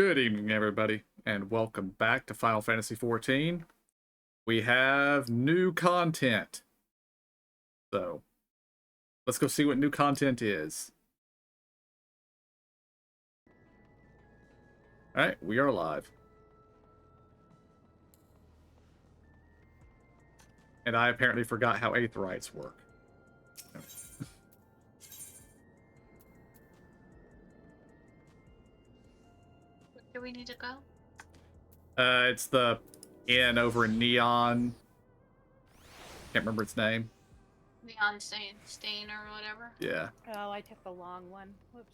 Good evening, everybody, and welcome back to Final Fantasy XIV. We have new content. So, let's go see what new content is. Alright, we are live. And I apparently forgot how Aetherites work. Do we need to go? It's the inn over in Neon. Can't remember its name. Neon stain or whatever. Yeah. Oh, I took the long one. Whoops.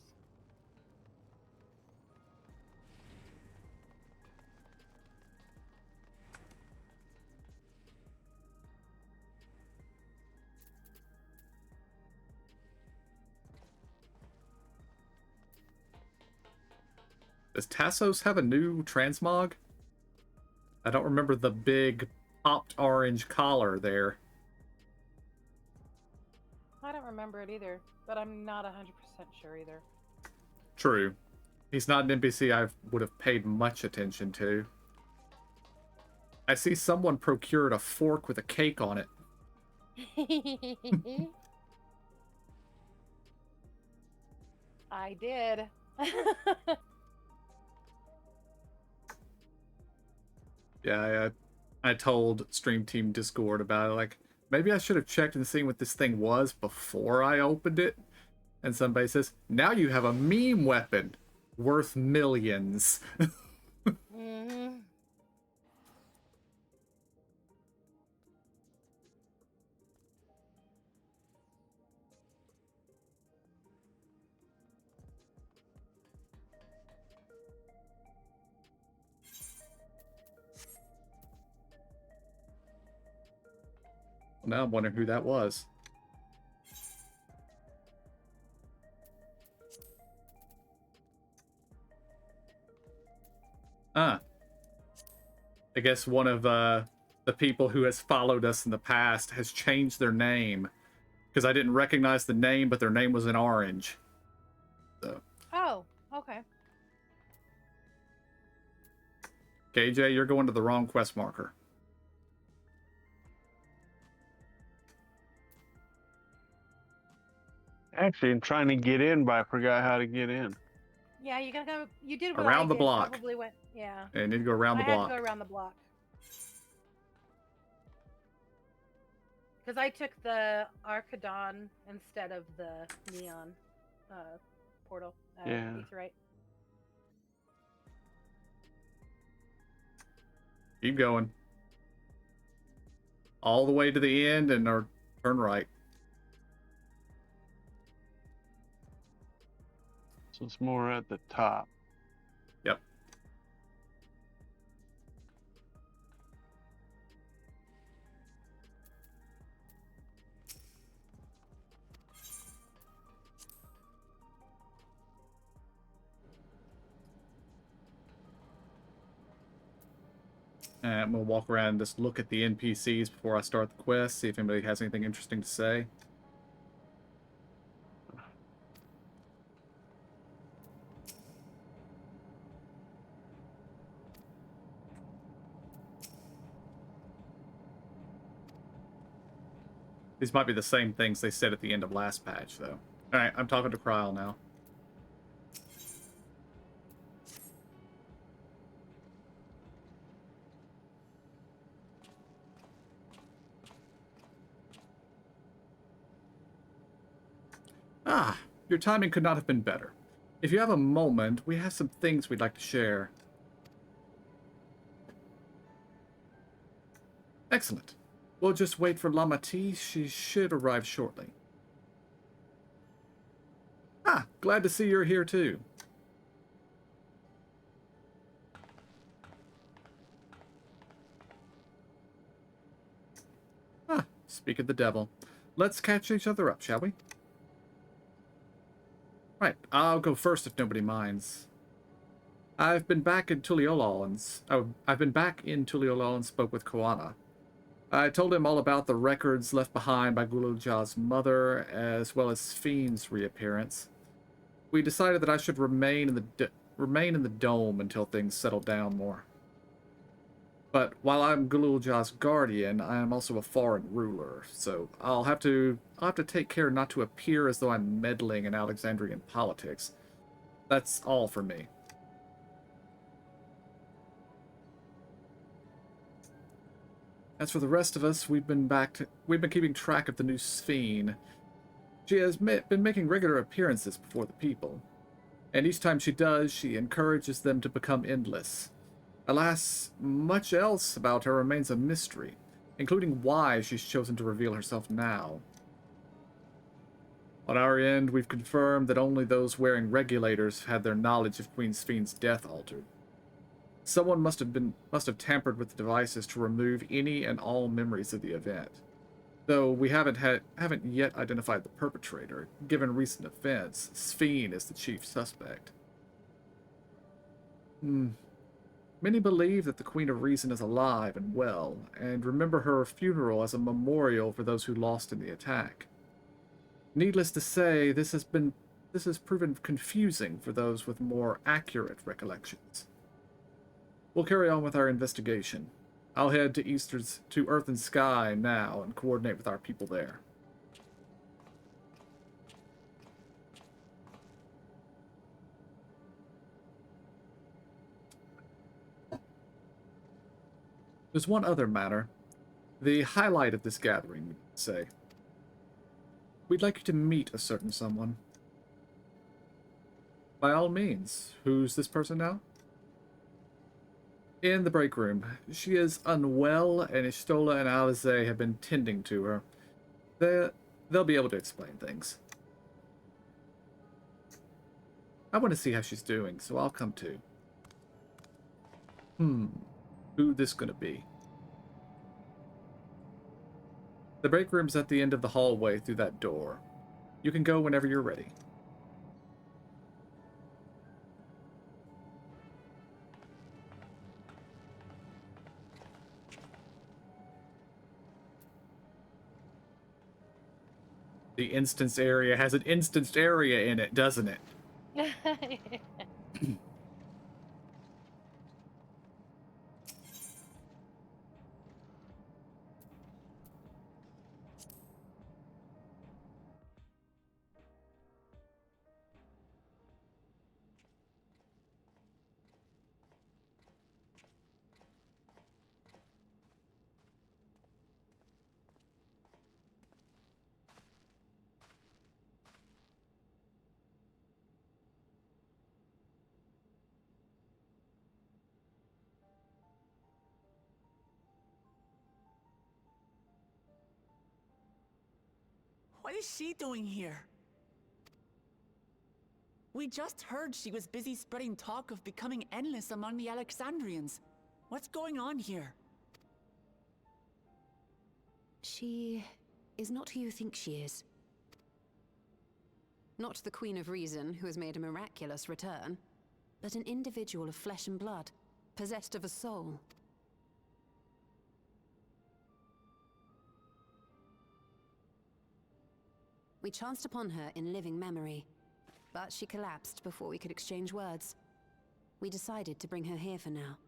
Does Tassos have a new transmog? I don't remember the big popped orange collar there. I don't remember it either, but I'm not 100% sure either. True. He's not an NPC I would have paid much attention to. I see someone procured a fork with a cake on it. I did. Yeah, I told Stream Team Discord about it. Like, maybe I should have checked and seen what this thing was before I opened it. And somebody says, now you have a meme weapon worth millions. Mm-hmm. Now I'm wondering who that was. Ah. I guess one of the people who has followed us in the past has changed their name. Because I didn't recognize the name, but their name was in orange. So. Oh, okay. KJ, you're going to the wrong quest marker. Actually, I'm trying to get in, but I forgot how to get in. Yeah, you gotta go. You did what Around I the did. block. Probably went. Yeah. And you need to go around the I had block. to go around the block. Because I took the Archidon instead of the Neon portal. Yeah. Aetherite. Keep going. All the way to the end and turn right. So it's more at the top. Yep. And I'm going to walk around and just look at the NPCs before I start the quest, see if anybody has anything interesting to say. These might be the same things they said at the end of last patch, though. Alright, I'm talking to Kryl now. Ah, your timing could not have been better. If you have a moment, we have some things we'd like to share. Excellent. We'll just wait for Lamati. She should arrive shortly. Ah, glad to see you're here too. Ah, speak of the devil. Let's catch each other up, shall we? Right, I'll go first if nobody minds. I've been back in Tuliolol and spoke with Koana. I told him all about the records left behind by Guluja's mother, as well as Fiend's reappearance. We decided that I should remain in the remain in the dome until things settle down more. But while I'm Gululjah's guardian, I am also a foreign ruler, so I'll have to take care not to appear as though I'm meddling in Alexandrian politics. That's all for me. As for the rest of us, we've been keeping track of the new Sphene. She has been making regular appearances before the people, and each time she does, she encourages them to become endless. Alas, much else about her remains a mystery, including why she's chosen to reveal herself now. On our end, we've confirmed that only those wearing regulators had their knowledge of Queen Sphene's death altered. Someone must have tampered with the devices to remove any and all memories of the event. Though we haven't yet identified the perpetrator, given recent events, Sphene is the chief suspect. Many believe that the Queen of Reason is alive and well, and remember her funeral as a memorial for those who lost in the attack. Needless to say, this has proven confusing for those with more accurate recollections. We'll carry on with our investigation. I'll head to Earth and Sky now and coordinate with our people there. There's one other matter. The highlight of this gathering, we'd say. We'd like you to meet a certain someone. By all means. Who's this person now? In the break room. She is unwell, and Ishtola and Alize have been tending to her. They'll be able to explain things. I want to see how she's doing, so I'll come too. Who this gonna be? The break room's at the end of the hallway through that door. You can go whenever you're ready. The instance area has an instanced area in it, doesn't it? What is she doing here? We just heard she was busy spreading talk of becoming endless among the Alexandrians. What's going on here? She is not who you think she is. Not the Queen of Reason, who has made a miraculous return, but an individual of flesh and blood, possessed of a soul. We chanced upon her in living memory, but she collapsed before we could exchange words. We decided to bring her here for now.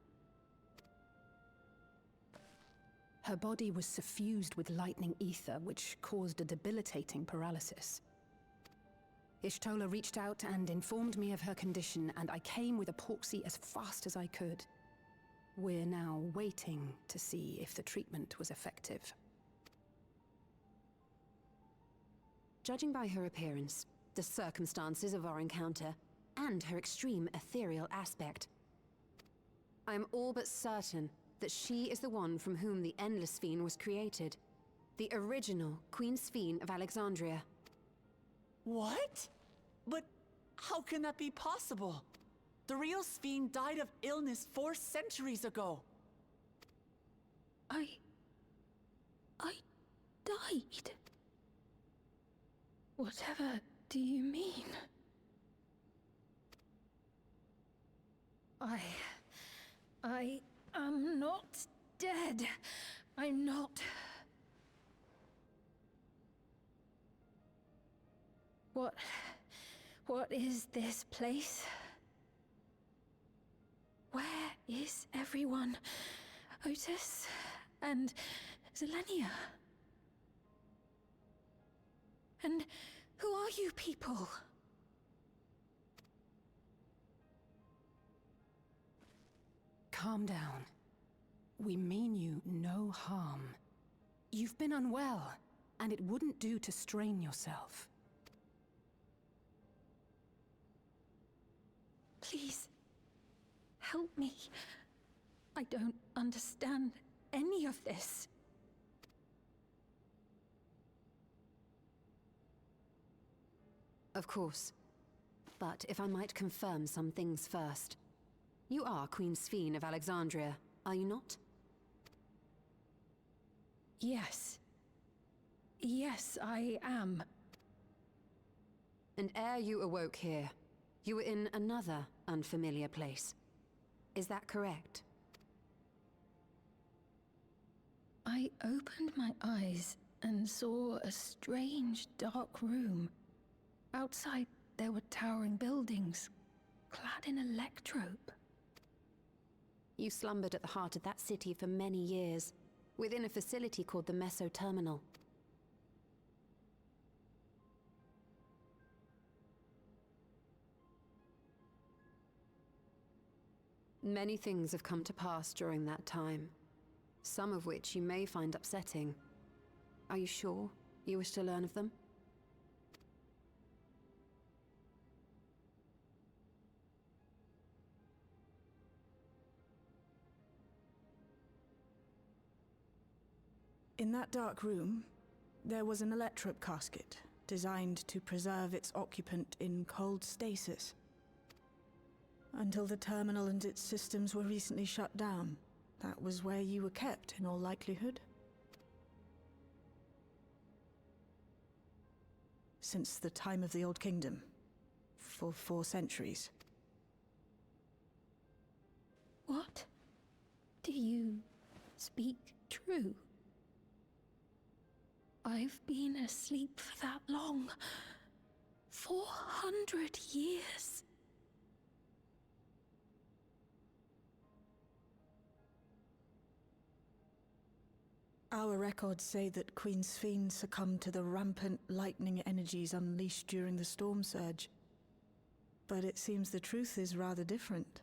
Her body was suffused with lightning ether, which caused a debilitating paralysis. Ishtola reached out and informed me of her condition, and I came with a porksy as fast as I could. We're now waiting to see if the treatment was effective. Judging by her appearance, the circumstances of our encounter, and her extreme ethereal aspect, I am all but certain that she is the one from whom the Endless Sphene was created. The original Queen Sphene of Alexandria. What? But how can that be possible? The real Sphene died of illness 4 centuries ago. I died. Whatever do you mean? I am not dead. I'm not. What is this place? is everyone? Otis and Zelenia? And who are you people? Calm down. We mean you no harm. You've been unwell, and it wouldn't do to strain yourself. Please, help me. I don't understand any of this. Of course. But if I might confirm some things first. You are Queen Sphene of Alexandria, are you not? Yes. Yes, I am. And ere you awoke here, you were in another unfamiliar place. Is that correct? I opened my eyes and saw a strange, dark room. Outside, there were towering buildings, clad in electrope. You slumbered at the heart of that city for many years, within a facility called the Meso Terminal. Many things have come to pass during that time, some of which you may find upsetting. Are you sure you wish to learn of them? In that dark room, there was an electrope casket, designed to preserve its occupant in cold stasis. Until the terminal and its systems were recently shut down, that was where you were kept, in all likelihood. Since the time of the Old Kingdom, for 4 centuries. What? Do you speak true? I've been asleep for that long. 400 years. Our records say that Queen Sphene succumbed to the rampant lightning energies unleashed during the storm surge. But it seems the truth is rather different.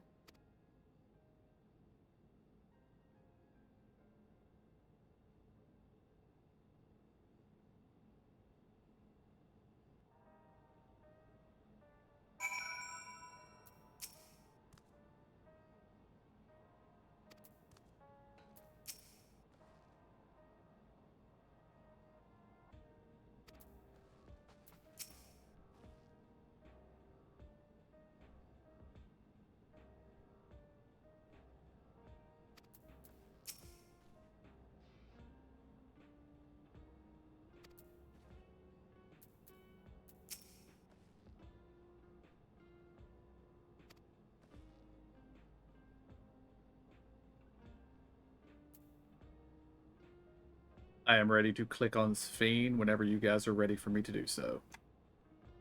I am ready to click on Sphene whenever you guys are ready for me to do so.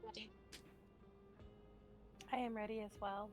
Ready. I am ready as well.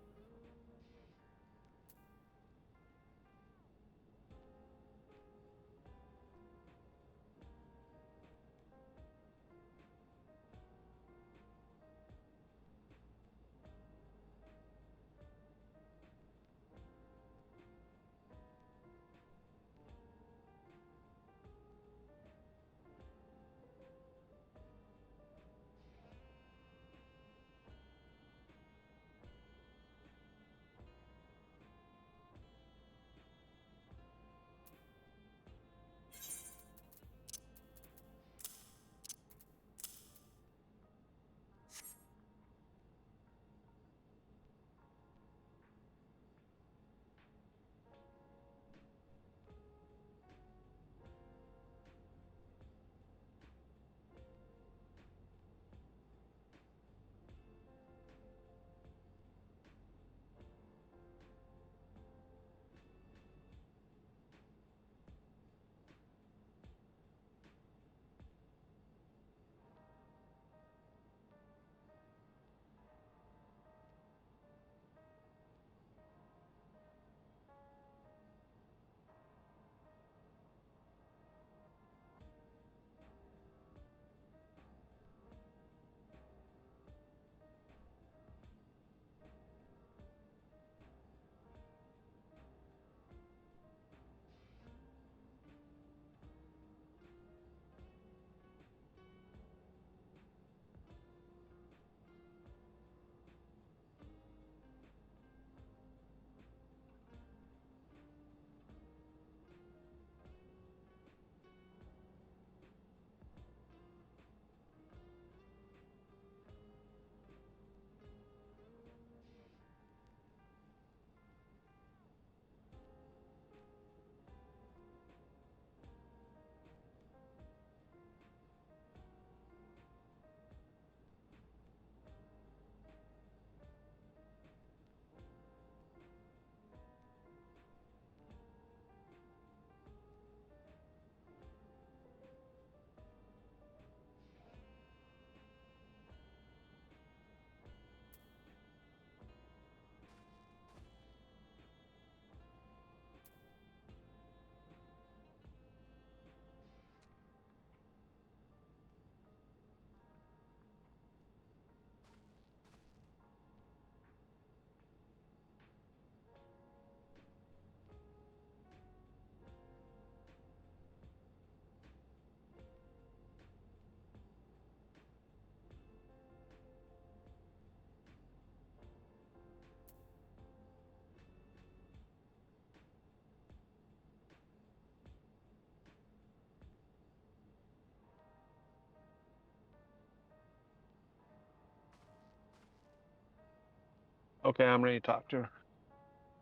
Okay, I'm ready to talk to her.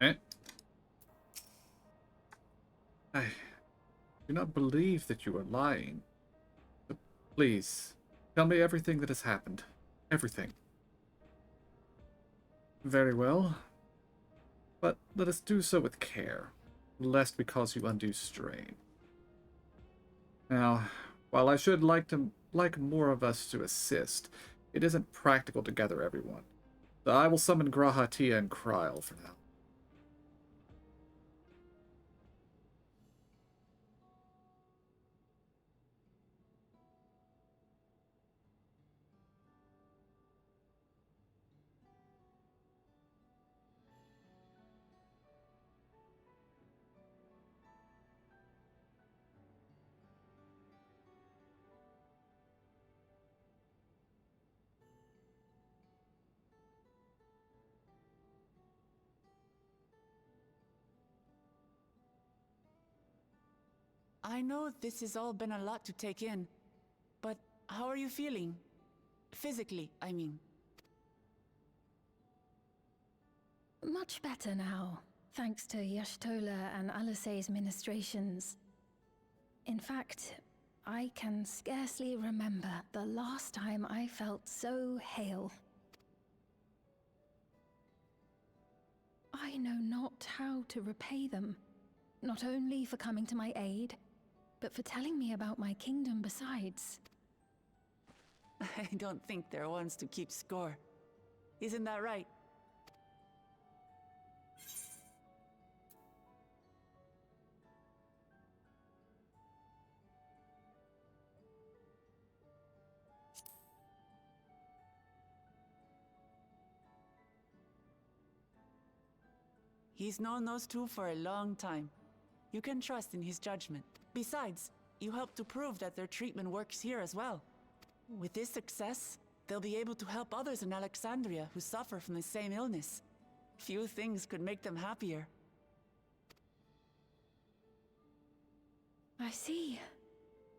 Eh? I do not believe that you are lying. But please, tell me everything that has happened. Everything. Very well. But let us do so with care, lest we cause you undue strain. Now, while I should like more of us to assist, it isn't practical to gather everyone. So I will summon Grahatia and Kryl for now. I know this has all been a lot to take in, but how are you feeling? Physically, I mean. Much better now, thanks to Yashtola and Alisay's ministrations. In fact, I can scarcely remember the last time I felt so hale. I know not how to repay them, not only for coming to my aid, but for telling me about my kingdom besides. I don't think they're ones to keep score. Isn't that right? He's known those two for a long time. You can trust in his judgment. Besides, you helped to prove that their treatment works here as well. With this success, they'll be able to help others in Alexandria who suffer from the same illness. Few things could make them happier. I see.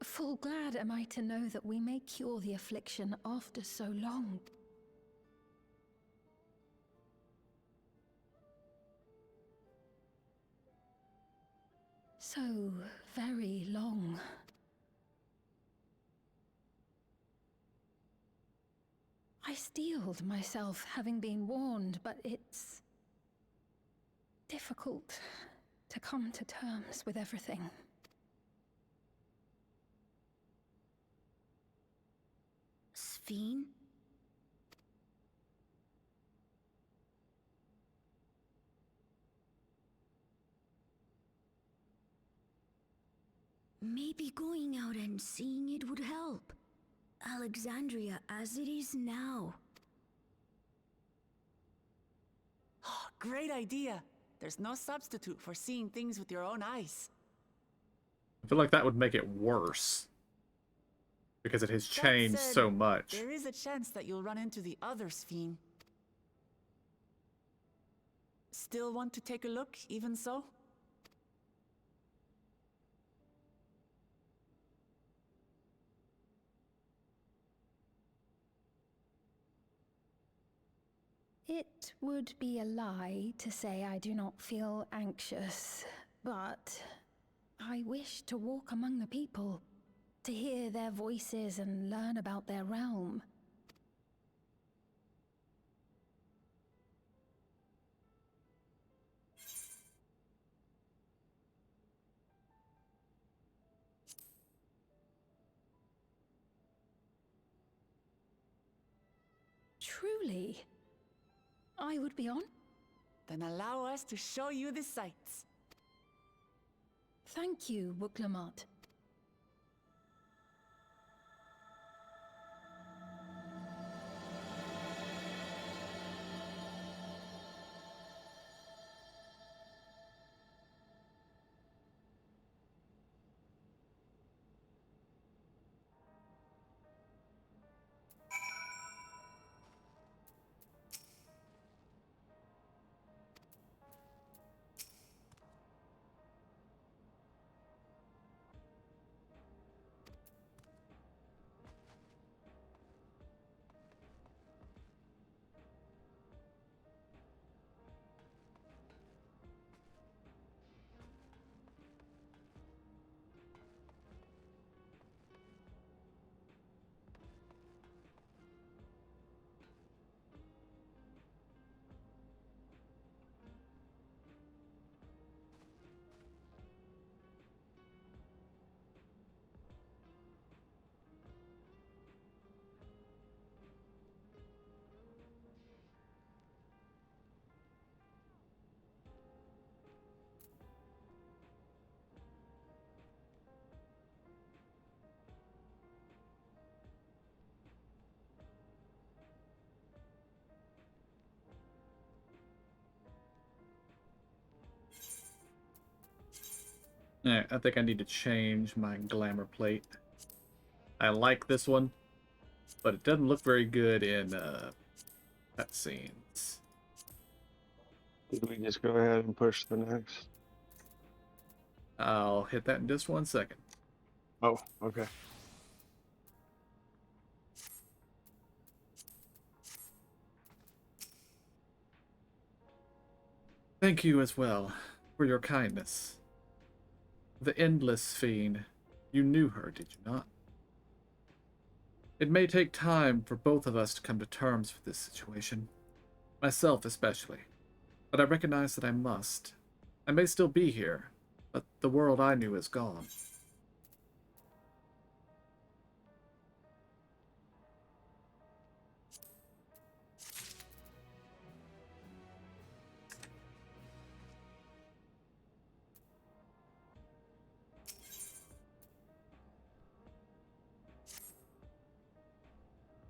Full glad am I to know that we may cure the affliction after so long. So very long. I steeled myself, having been warned, but it's difficult to come to terms with everything. Sphene? Maybe going out and seeing it would help. Alexandria as it is now. Great idea! There's no substitute for seeing things with your own eyes. I feel like that would make it worse. Because it has changed That said, so much. there is a chance that you'll run into the other Sphene. Still want to take a look, even so? It would be a lie to say I do not feel anxious, but I wish to walk among the people, to hear their voices and learn about their realm. Truly, I would be on. Then allow us to show you the sights. Thank you, Wuklamot. Alright, I think I need to change my glamour plate. I like this one, but it doesn't look very good in cutscenes. Did we just go ahead and push the next? I'll hit that in just 1 second. Oh, okay. Thank you as well for your kindness. The Endless Fiend. You knew her, did you not? It may take time for both of us to come to terms with this situation. Myself especially. But I recognize that I must. I may still be here, but the world I knew is gone.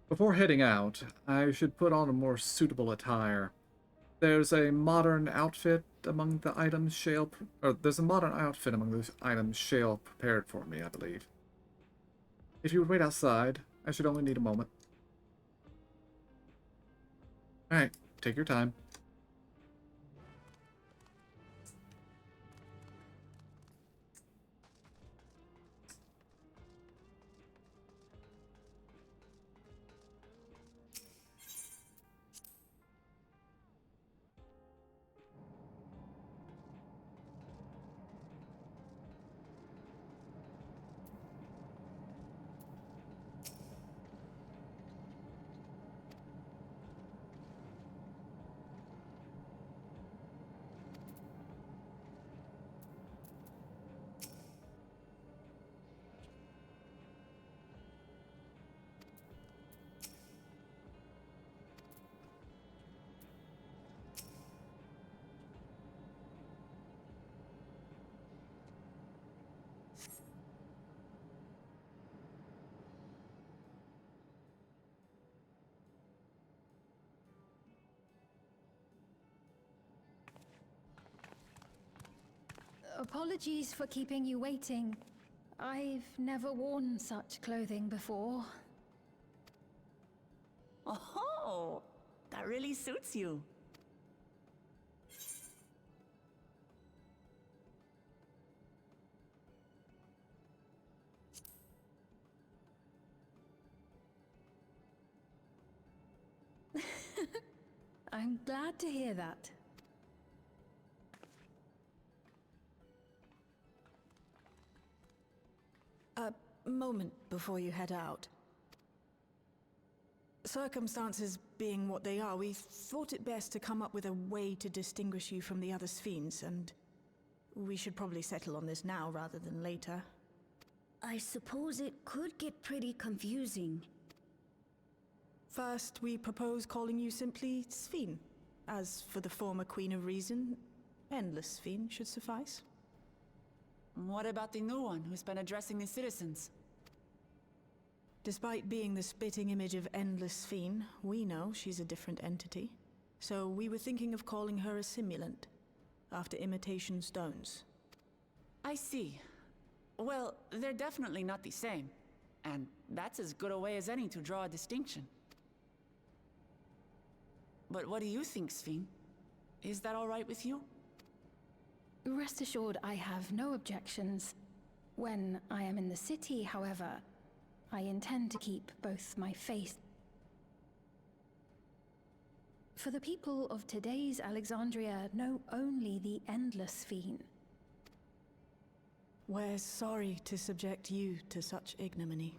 Before heading out, I should put on a more suitable attire. There's a modern outfit among the items Shale... there's a modern outfit among the items Shale prepared for me, I believe. If you would wait outside, I should only need a moment. Alright, take your time. Apologies for keeping you waiting. I've never worn such clothing before. Oh, that really suits you. I'm glad to hear that. A moment before you head out. Circumstances being what they are, we thought it best to come up with a way to distinguish you from the other Sphenes, and we should probably settle on this now rather than later. I suppose it could get pretty confusing. First, we propose calling you simply Sphene. As for the former Queen of Reason, Endless Sphene should suffice. What about the new one who's been addressing the citizens? Despite being the spitting image of Endless Sphene, we know she's a different entity. So we were thinking of calling her a simulant, after imitation stones. I see. Well, they're definitely not the same. And that's as good a way as any to draw a distinction. But what do you think, Sphene? Is that all right with you? Rest assured, I have no objections. When I am in the city, however, I intend to keep both my face. For the people of today's Alexandria know only the Endless Fiend. We're sorry to subject you to such ignominy.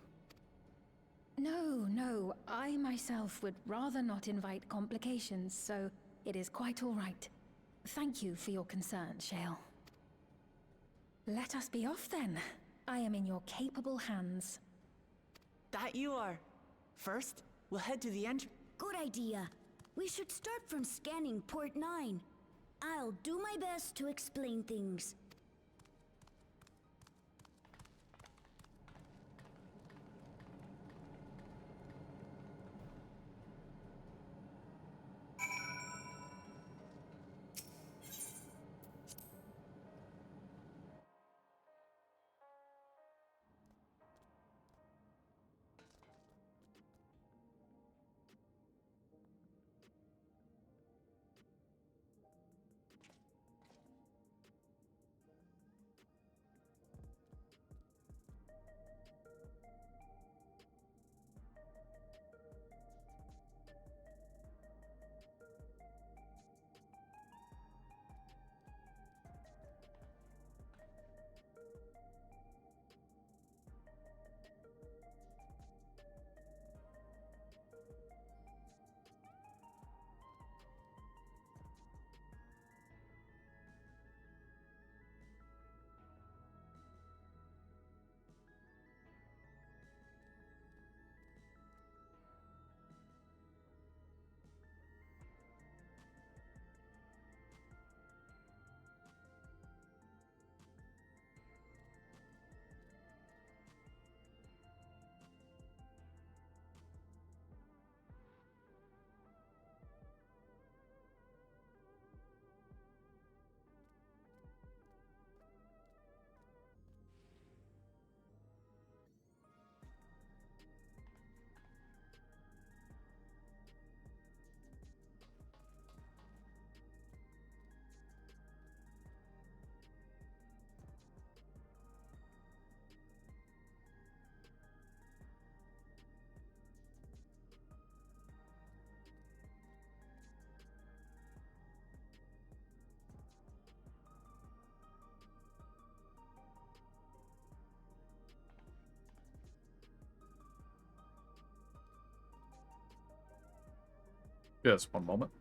No, I myself would rather not invite complications, so it is quite all right. Thank you for your concern, Shale. Let us be off then. I am in your capable hands. That you are. First, we'll head to the entrance. Good idea. We should start from scanning Port 9. I'll do my best to explain things. Just one moment.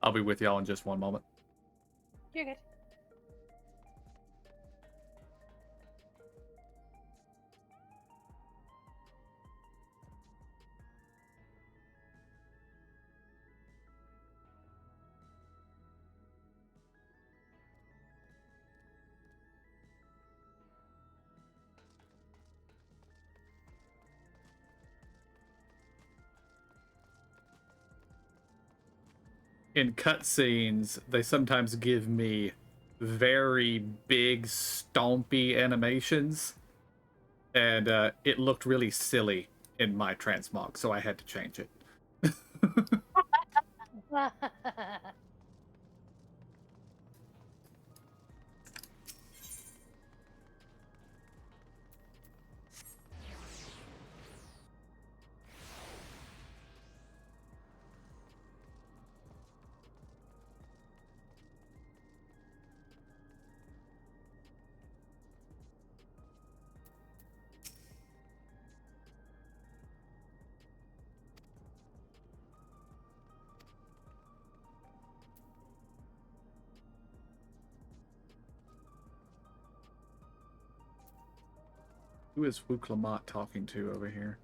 I'll be with y'all in just one moment. You're good. In cutscenes, they sometimes give me very big, stompy animations, and it looked really silly in my transmog, so I had to change it. Who is Wuklamat talking to over here?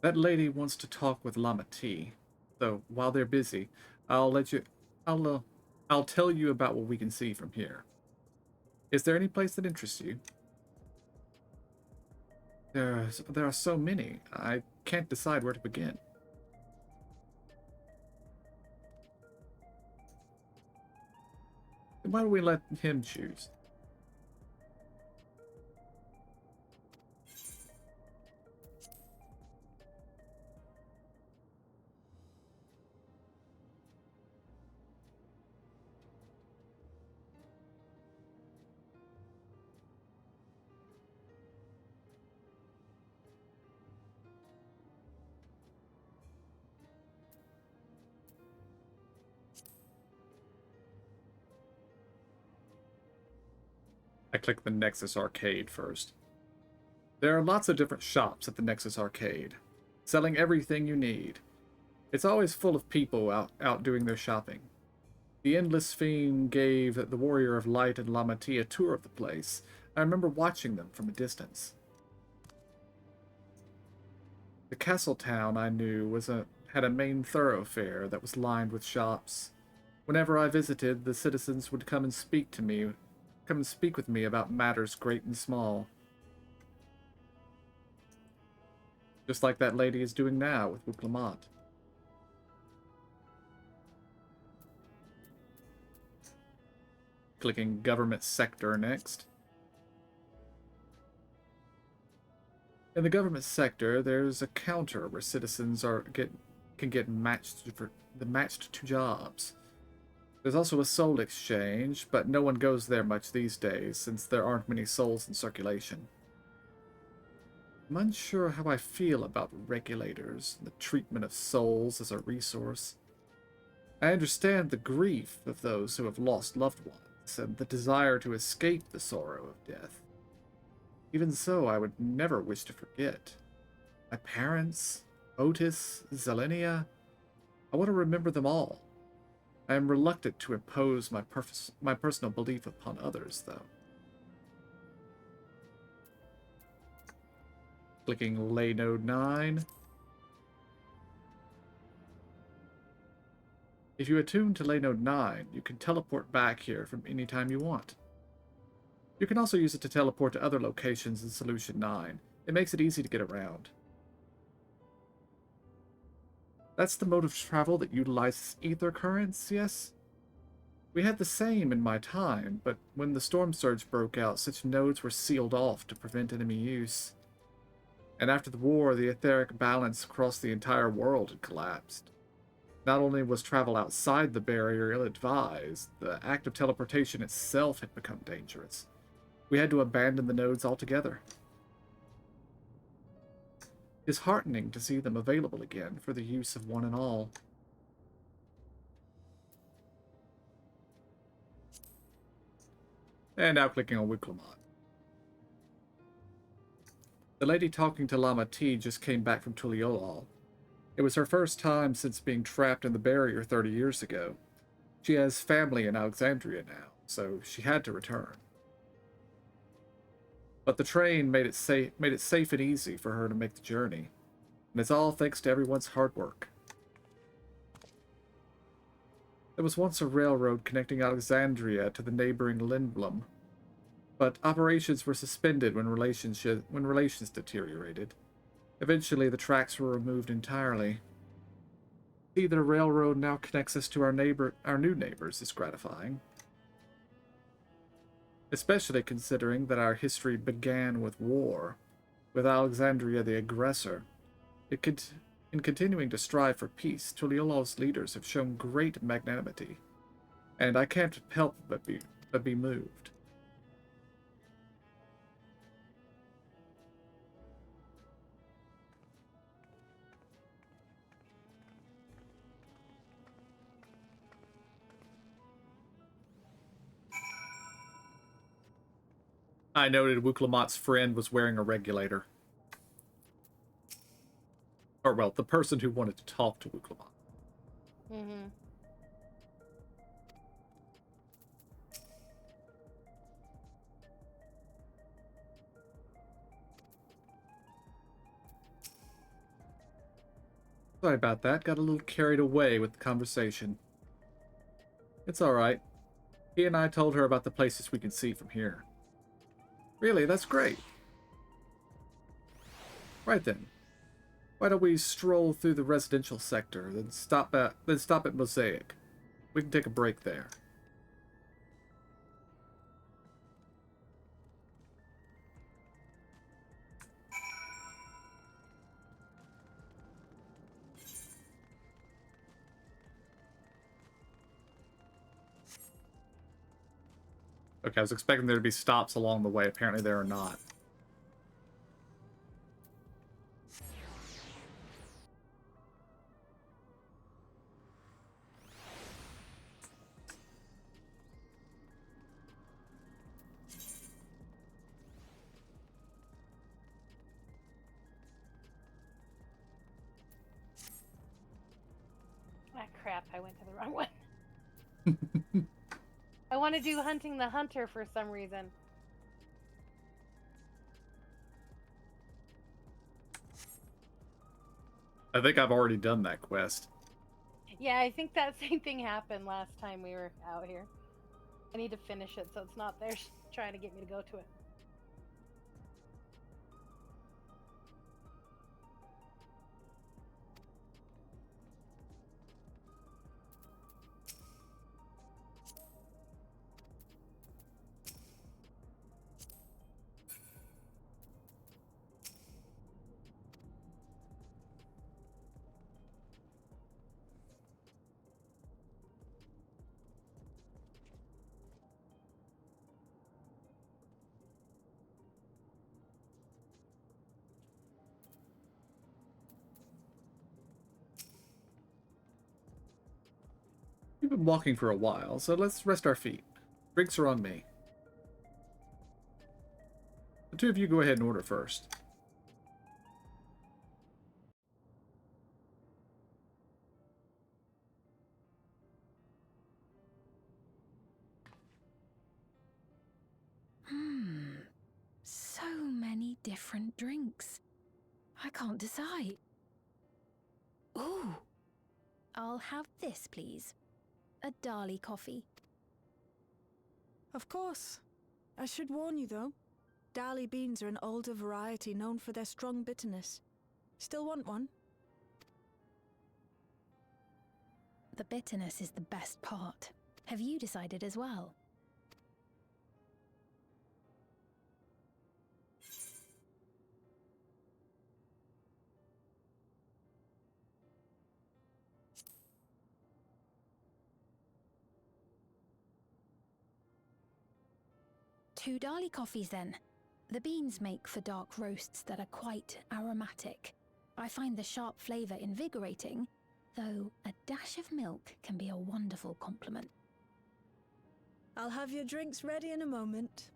That lady wants to talk with Lama T. So while they're busy, I'll let you. I'll tell you about what we can see from here. Is there any place that interests you? There are so many. I can't decide where to begin. Why don't we let him choose? I click the Nexus Arcade first. There are lots of different shops at the Nexus Arcade, selling everything you need. It's always full of people out doing their shopping. The Endless Fiend gave the Warrior of Light and Lama T a tour of the place. I remember watching them from a distance. The castle town I knew had a main thoroughfare that was lined with shops. Whenever I visited, the citizens would come and speak with me about matters great and small. Just like that lady is doing now with Wuklamat. Clicking government sector next. In the government sector, there's a counter where citizens can get matched to jobs. There's also a soul exchange, but no one goes there much these days since there aren't many souls in circulation. I'm unsure how I feel about regulators and the treatment of souls as a resource. I understand the grief of those who have lost loved ones and the desire to escape the sorrow of death. Even so, I would never wish to forget. My parents, Otis, Zelenia, I want to remember them all. I am reluctant to impose my personal belief upon others, though. Clicking Lay Node 9. If you attune to Lay Node 9, you can teleport back here from any time you want. You can also use it to teleport to other locations in Solution 9. It makes it easy to get around. That's the mode of travel that utilizes ether currents, yes? We had the same in my time, but when the storm surge broke out, such nodes were sealed off to prevent enemy use. And after the war, the etheric balance across the entire world had collapsed. Not only was travel outside the barrier ill-advised, the act of teleportation itself had become dangerous. We had to abandon the nodes altogether. It's heartening to see them available again for the use of one and all. And now clicking on Wicklamat. The lady talking to Lama T just came back from Tuliolal. It was her first time since being trapped in the barrier 30 years ago. She has family in Alexandria now, so she had to return. But the train made it safe and easy for her to make the journey. And it's all thanks to everyone's hard work. There was once a railroad connecting Alexandria to the neighboring Lindblom, but operations were suspended when relations deteriorated. Eventually, the tracks were removed entirely. See that a railroad now connects us to our new neighbors is gratifying. Especially considering that our history began with war, with Alexandria the aggressor. In continuing to strive for peace, Tuliolal's leaders have shown great magnanimity, and I can't help but be moved. I noted Wicklamat's friend was wearing a regulator. Or, well, the person who wanted to talk to Wicklamat. Mm-hmm. Sorry about that. Got a little carried away with the conversation. It's alright. He and I told her about the places we can see from here. Really, that's great. Right then. Why don't we stroll through the residential sector, then stop at Mosaic. We can take a break there. Okay, I was expecting there to be stops along the way. Apparently there are not. Ah, crap, I went to the wrong one. I want to do Hunting the Hunter for some reason. I think I've already done that quest. Yeah, I think that same thing happened last time we were out here. I need to finish it so it's not there trying to get me to go to it. We've been walking for a while, so let's rest our feet. Drinks are on me. The two of you go ahead and order first. drinks. I can't decide. Ooh. I'll have this, please. A Dali coffee. Of course. I should warn you, though. Dali beans are an older variety known for their strong bitterness. Still want one? The bitterness is the best part. Have you decided as well? Two Dali coffees then. The beans make for dark roasts that are quite aromatic. I find the sharp flavour invigorating, though a dash of milk can be a wonderful complement. I'll have your drinks ready in a moment.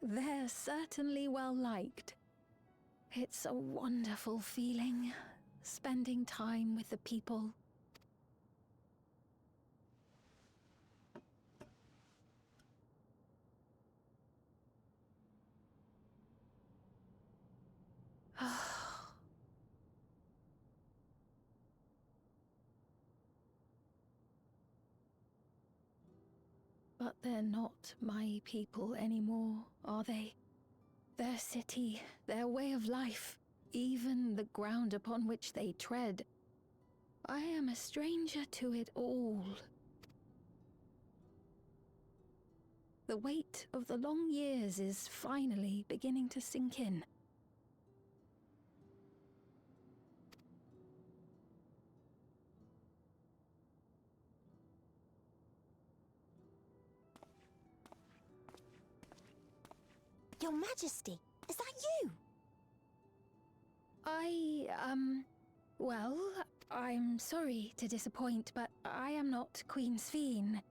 They're certainly well liked. It's a wonderful feeling, spending time with the people. But they're not my people anymore, are they? Their city, their way of life, even the ground upon which they tread. I am a stranger to it all. The weight of the long years is finally beginning to sink in. Your Majesty, is that you? Well, I'm sorry to disappoint, but I am not Queen Sphene,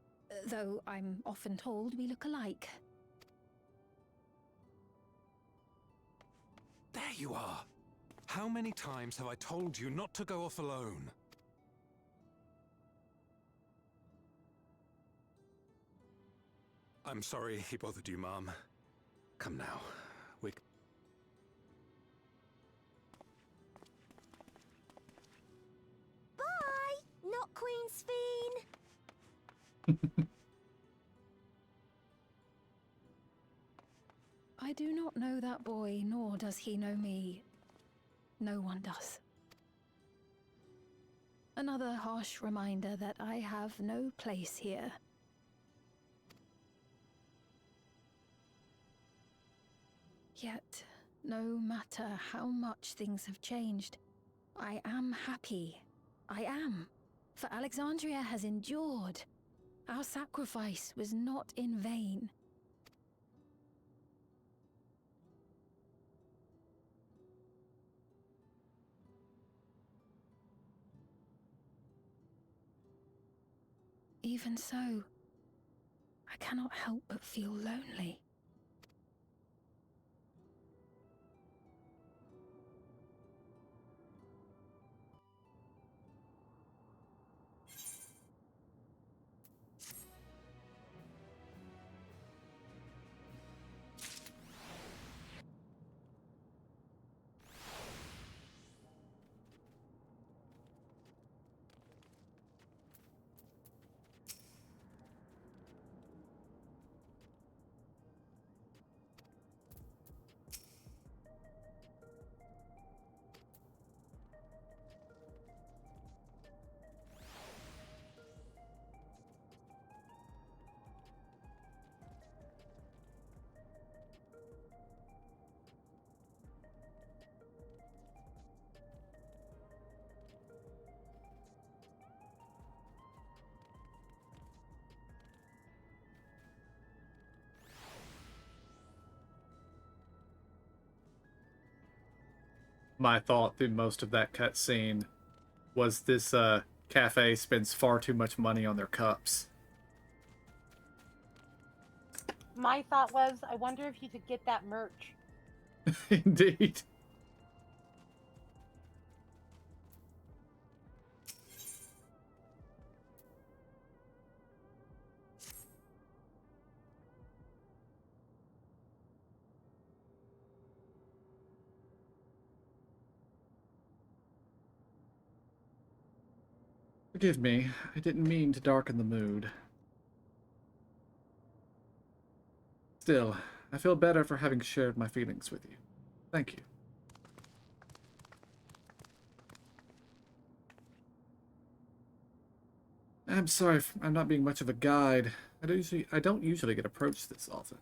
though I'm often told we look alike. There you are! How many times have I told you not to go off alone? I'm sorry he bothered you, Mom. Come now. Bye! Not Queen Sphene! I do not know that boy, nor does he know me. No one does. Another harsh reminder that I have no place here. Yet, no matter how much things have changed, I am happy. I am. For Alexandria has endured. Our sacrifice was not in vain. Even so, I cannot help but feel lonely. my thought through most of that cutscene was this cafe spends far too much money on their cups. My thought was, I wonder if you could get that merch. Indeed. Forgive me, I didn't mean to darken the mood. Still, I feel better for having shared my feelings with you. Thank you. I'm sorry if I'm not being much of a guide. I don't usually get approached this often.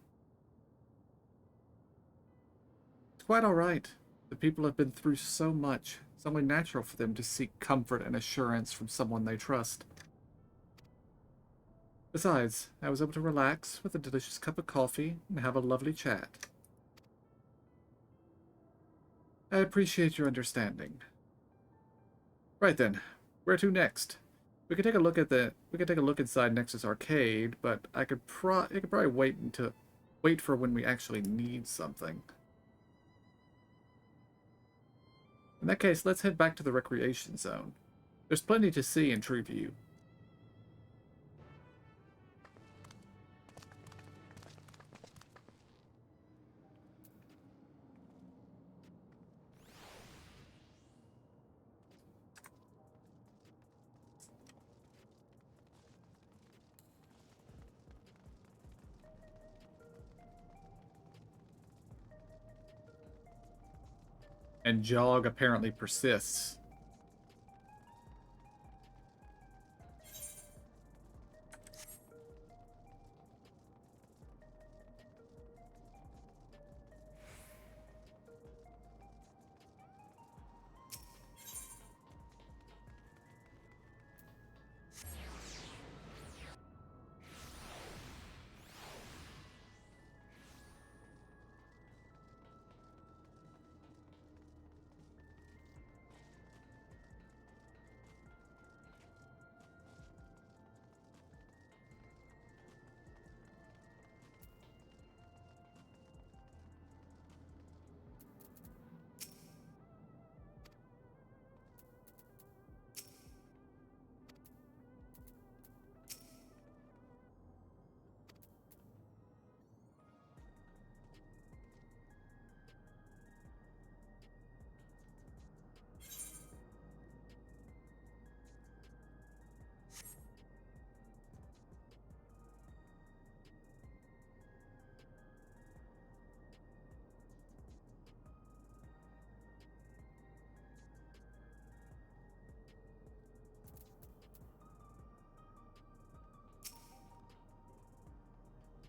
It's quite alright. The people have been through so much. It's only natural for them to seek comfort and assurance from someone they trust. Besides, I was able to relax with a delicious cup of coffee and have a lovely chat. I appreciate your understanding. Right then, where to next? We could take a look inside Nexus Arcade, but I could probably wait for when we actually need something. In that case, let's head back to the recreation zone. There's plenty to see in Treeview. And Jog apparently persists.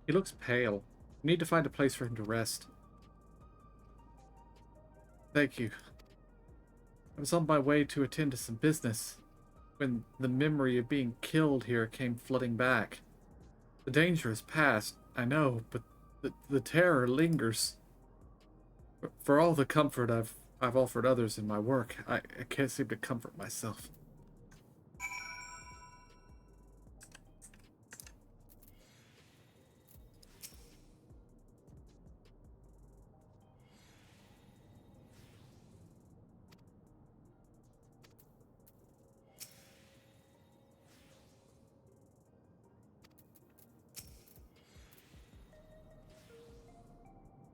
He looks pale. We need to find a place for him to rest. Thank you. I was on my way to attend to some business when the memory of being killed here came flooding back. The danger is past, I know, but the terror lingers. For all the comfort I've offered others in my work, I can't seem to comfort myself.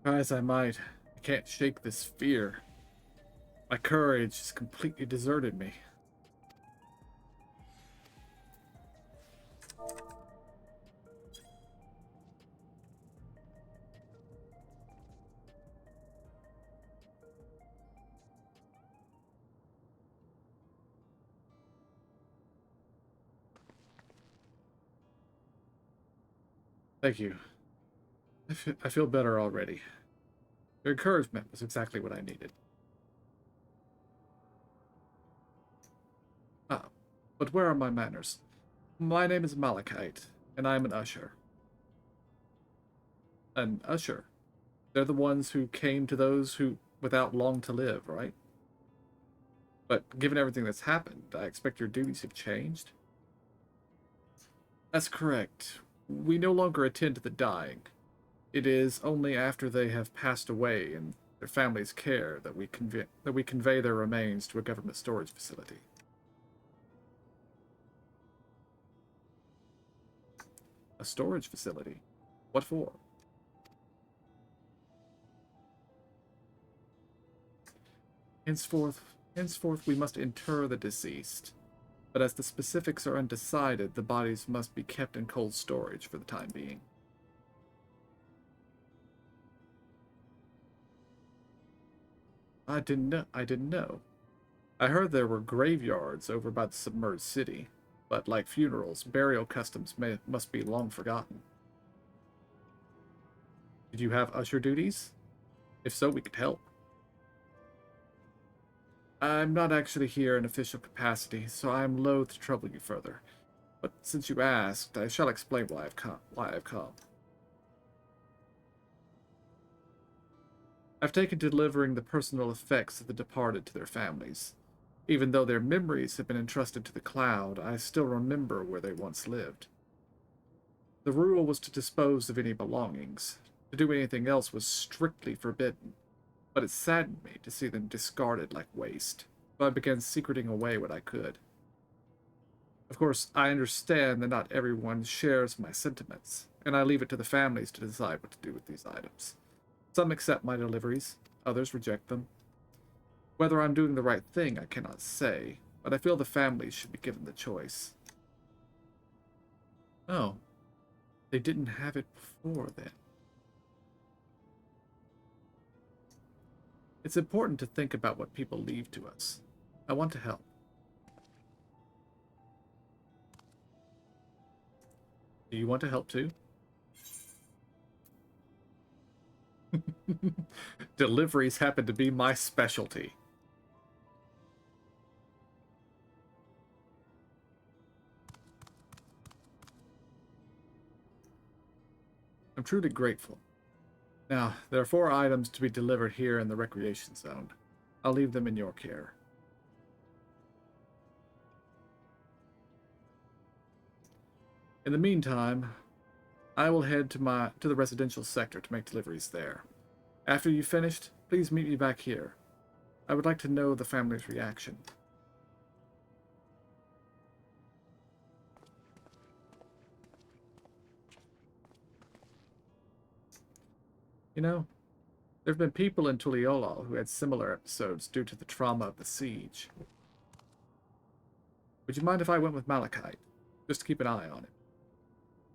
Try as I might, I can't shake this fear. My courage has completely deserted me. Thank you. I feel better already. Your encouragement was exactly what I needed. Ah, but where are my manners? My name is Malachite, and I am an usher. An usher? They're the ones who came to those who without long to live, right? But given everything that's happened, I expect your duties have changed? That's correct. We no longer attend to the dying. It is only after they have passed away in their family's care that we convey their remains to a government storage facility. A storage facility? What for? Henceforth we must inter the deceased. But as the specifics are undecided, the bodies must be kept in cold storage for the time being. I didn't know. I heard there were graveyards over by the submerged city, but like funerals, burial customs must be long forgotten. Did you have usher duties? If so, we could help. I'm not actually here in official capacity, so I am loath to trouble you further. But since you asked, I shall explain why I've come. I've taken to delivering the personal effects of the departed to their families. Even though their memories have been entrusted to the cloud, I still remember where they once lived. The rule was to dispose of any belongings. To do anything else was strictly forbidden. But it saddened me to see them discarded like waste, so I began secreting away what I could. Of course, I understand that not everyone shares my sentiments, and I leave it to the families to decide what to do with these items. Some accept my deliveries, others reject them. Whether I'm doing the right thing, I cannot say, but I feel the families should be given the choice. Oh, they didn't have it before then. It's important to think about what people leave to us. I want to help. Do you want to help too? Deliveries happen to be my specialty. I'm truly grateful. Now, there are 4 items to be delivered here in the recreation zone. I'll leave them in your care. In the meantime, I will head to the residential sector to make deliveries there. After you've finished, please meet me back here. I would like to know the family's reaction. You know, there have been people in Tuliolal who had similar episodes due to the trauma of the siege. Would you mind if I went with Malachite? Just to keep an eye on him.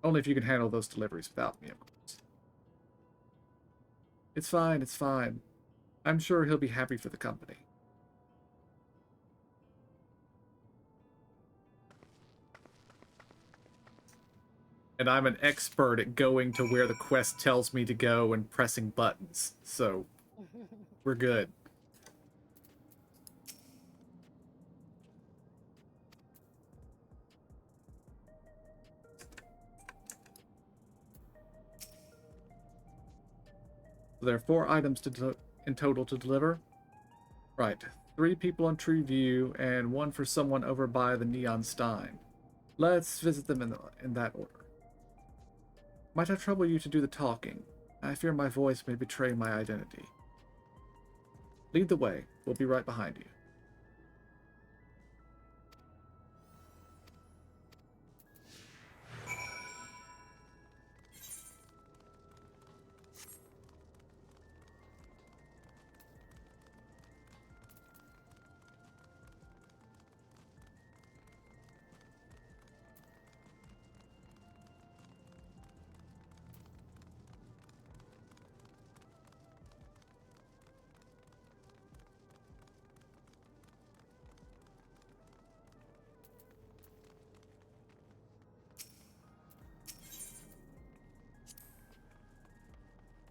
Only if you can handle those deliveries without me, of course. It's fine, it's fine. I'm sure he'll be happy for the company. And I'm an expert at going to where the quest tells me to go and pressing buttons, so we're good. So there are 4 items in total to deliver. Right, 3 people on Tree View and 1 for someone over by the Neon Stein. Let's visit them in that order. Might I trouble you to do the talking? I fear my voice may betray my identity. Lead the way. We'll be right behind you.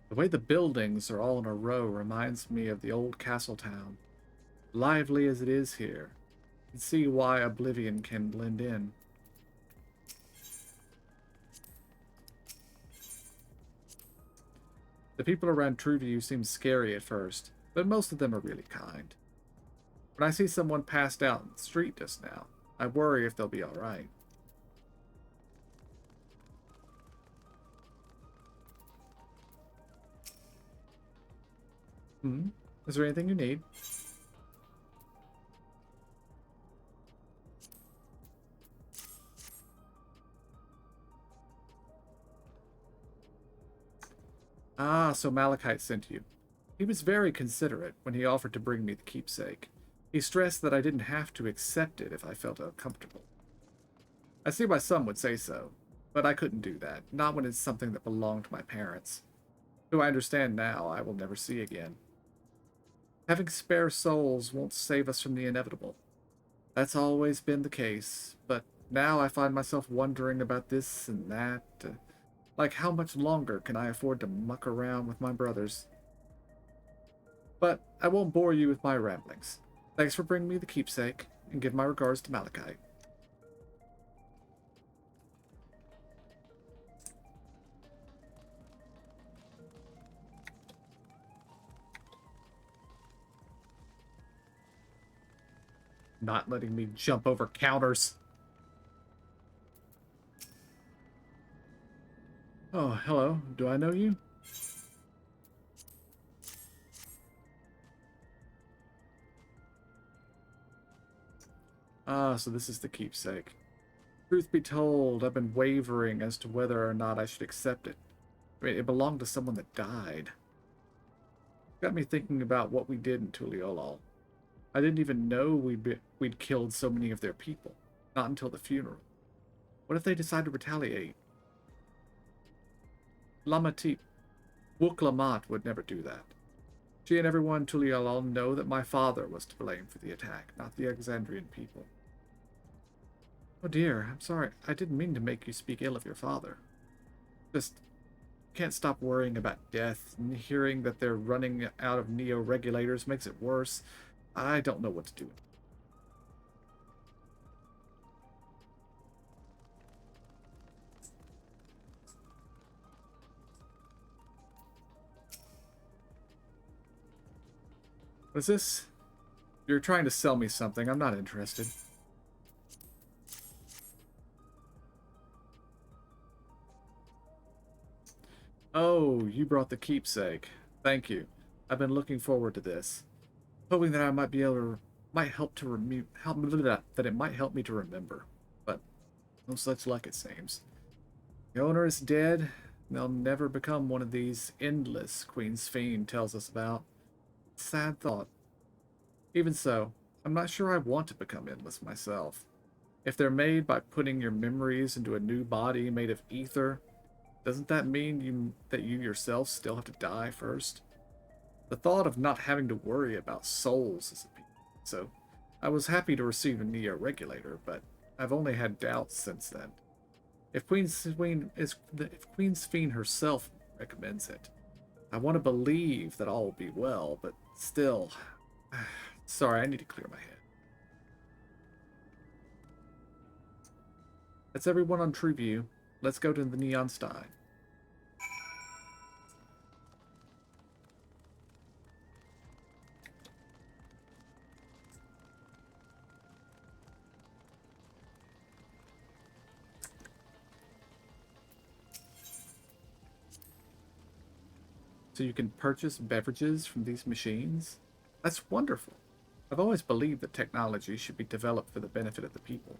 The way the buildings are all in a row reminds me of the old castle town. Lively as it is here, you can see why Oblivion can blend in. The people around Trueview seem scary at first, but most of them are really kind. When I see someone passed out in the street just now, I worry if they'll be alright. Is there anything you need? Ah, so Malachite sent you. He was very considerate when he offered to bring me the keepsake. He stressed that I didn't have to accept it if I felt uncomfortable. I see why some would say so, but I couldn't do that, not when it's something that belonged to my parents, who I understand now I will never see again. Having spare souls won't save us from the inevitable. That's always been the case, but now I find myself wondering about this and that. Like, how much longer can I afford to muck around with my brothers? But I won't bore you with my ramblings. Thanks for bringing me the keepsake, and give my regards to Malachite. Not letting me jump over counters. Oh, hello. Do I know you? Ah, so this is the keepsake. Truth be told, I've been wavering as to whether or not I should accept it. I mean, it belonged to someone that died. Got me thinking about what we did in Tuliolol. I didn't even know we'd killed so many of their people. Not until the funeral. What if they decide to retaliate? Lamatip, Wuklamat would never do that. She and everyone in Tuliolol know that my father was to blame for the attack, not the Alexandrian people. Oh dear, I'm sorry. I didn't mean to make you speak ill of your father. Just can't stop worrying about death, and hearing that they're running out of neo-regulators makes it worse. I don't know what to do. What is this? You're trying to sell me something. I'm not interested. Oh, you brought the keepsake. Thank you. I've been looking forward to this, hoping that I might be able to, might help to that it might help me to remember, but no such luck it seems. The owner is dead, and they'll never become one of these endless Queen's Fiend tells us about. Sad thought. Even so, I'm not sure I want to become endless myself. If they're made by putting your memories into a new body made of ether, doesn't that mean that you yourself still have to die first? The thought of not having to worry about souls is appealing, so I was happy to receive a neo-regulator, but I've only had doubts since then. If if Queen's Fiend herself recommends it, I want to believe that all will be well, but still... Sorry, I need to clear my head. That's everyone on Treeview. Let's go to the Neon Stein. So you can purchase beverages from these machines? That's wonderful. I've always believed that technology should be developed for the benefit of the people.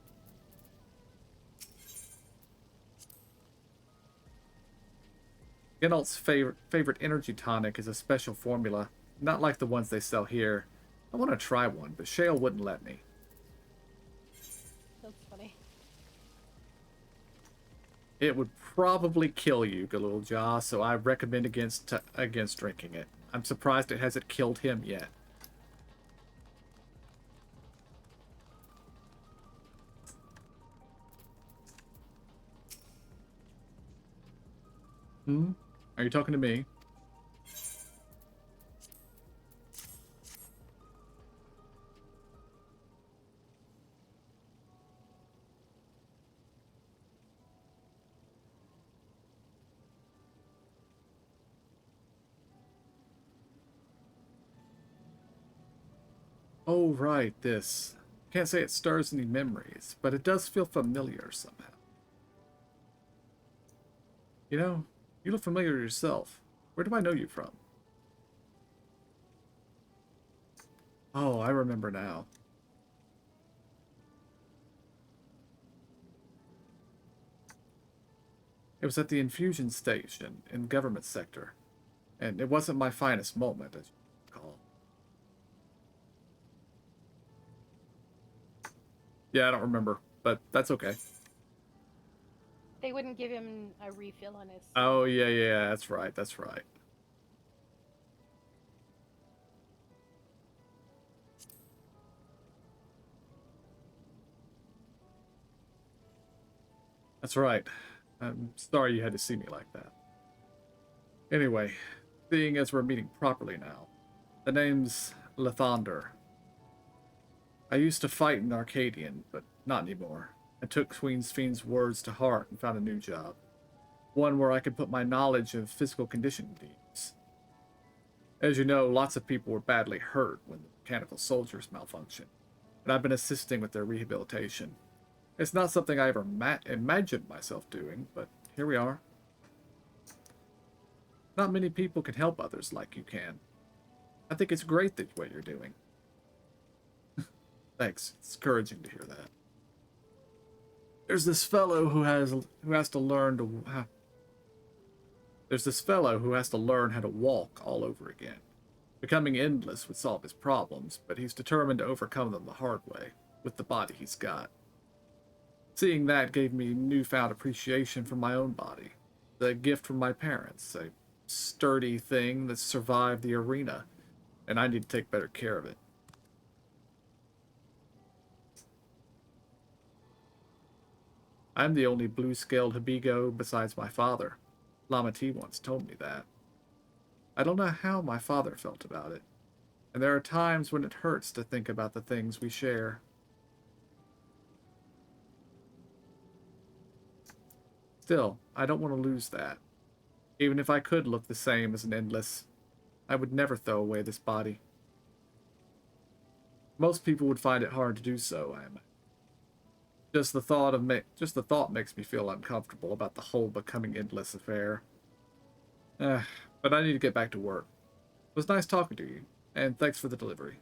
Geralt's favorite energy tonic is a special formula, not like the ones they sell here. I want to try one, but Shale wouldn't let me. That's funny. It would probably kill you, Galulja, so I recommend against drinking it. I'm surprised it hasn't killed him yet. Are you talking to me? Oh, right, this. Can't say it stirs any memories, but it does feel familiar somehow. You know, you look familiar yourself. Where do I know you from? Oh, I remember now. It was at the infusion station in the government sector, and it wasn't my finest moment, as you recall. Yeah, I don't remember, but that's okay. They wouldn't give him a refill on his. Oh, yeah, that's right, that's right. That's right. I'm sorry you had to see me like that. Anyway, seeing as we're meeting properly now, the name's Lathander. I used to fight in Arcadian, but not anymore. I took Queen's Fiend's words to heart and found a new job. One where I could put my knowledge of physical condition to use. As you know, lots of people were badly hurt when the mechanical soldiers malfunctioned, and I've been assisting with their rehabilitation. It's not something I ever imagined myself doing, but here we are. Not many people can help others like you can. I think it's great that what you're doing. Thanks. It's encouraging to hear that. There's this fellow who has to learn to There's this fellow who has to learn how to walk all over again. Becoming endless would solve his problems, but he's determined to overcome them the hard way, with the body he's got. Seeing that gave me newfound appreciation for my own body. The gift from my parents, a sturdy thing that survived the arena, and I need to take better care of it. I'm the only blue-scaled Habigo besides my father. Lama T once told me that. I don't know how my father felt about it, and there are times when it hurts to think about the things we share. Still, I don't want to lose that. Even if I could look the same as an endless, I would never throw away this body. Most people would find it hard to do so, I imagine. Just the thought makes me feel uncomfortable about the whole becoming endless affair. But I need to get back to work. It was nice talking to you, and thanks for the delivery.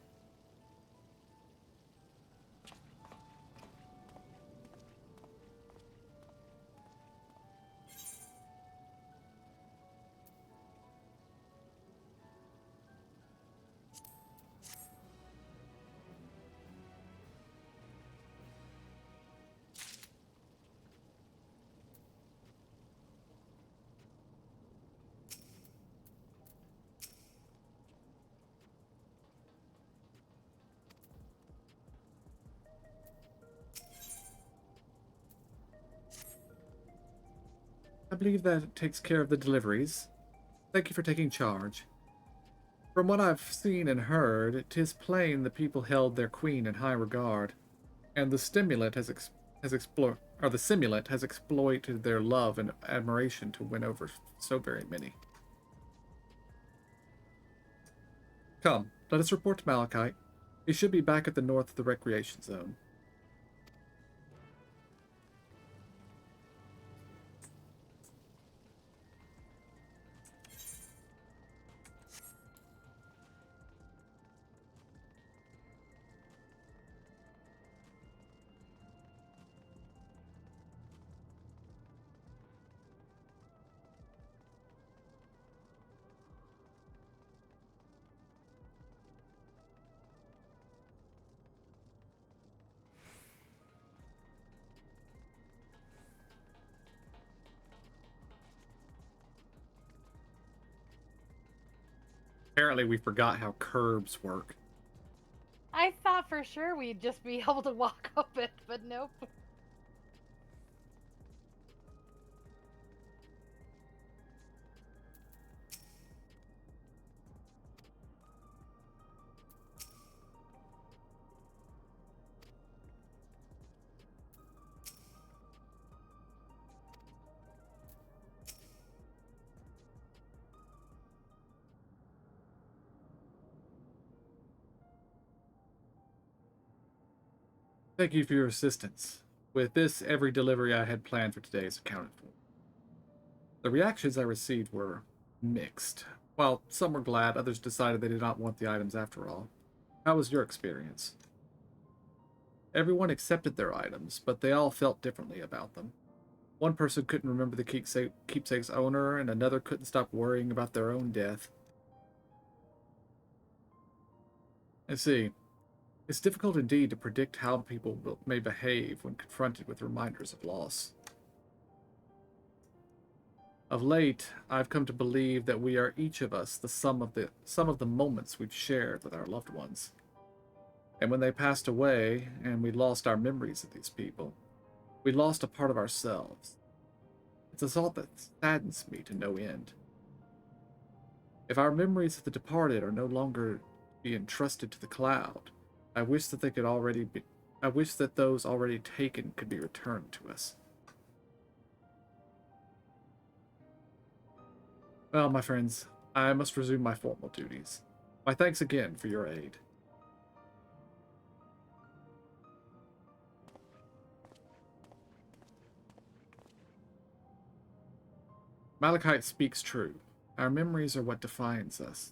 I believe that takes care of the deliveries. Thank you for taking charge. From what I've seen and heard, 'tis plain the people held their queen in high regard, and the stimulant has the simulant has exploited their love and admiration to win over so very many. Come, let us report to Malachite. He should be back at the north of the recreation zone. Apparently we forgot how curbs work. I thought for sure we'd just be able to walk up it, but nope. Thank you for your assistance. With this, every delivery I had planned for today is accounted for. The reactions I received were mixed. While some were glad, others decided they did not want the items after all. How was your experience? Everyone accepted their items, but they all felt differently about them. One person couldn't remember the keepsake's owner, and another couldn't stop worrying about their own death. I see. It's difficult indeed to predict how people may behave when confronted with reminders of loss. Of late, I've come to believe that we are each of us the sum of the moments we've shared with our loved ones. And when they passed away, and we lost our memories of these people, we lost a part of ourselves. It's a thought that saddens me to no end. If our memories of the departed are no longer to be entrusted to the cloud, I wish that those already taken could be returned to us. Well, my friends, I must resume my formal duties. My thanks again for your aid. Malachite speaks true. Our memories are what defines us.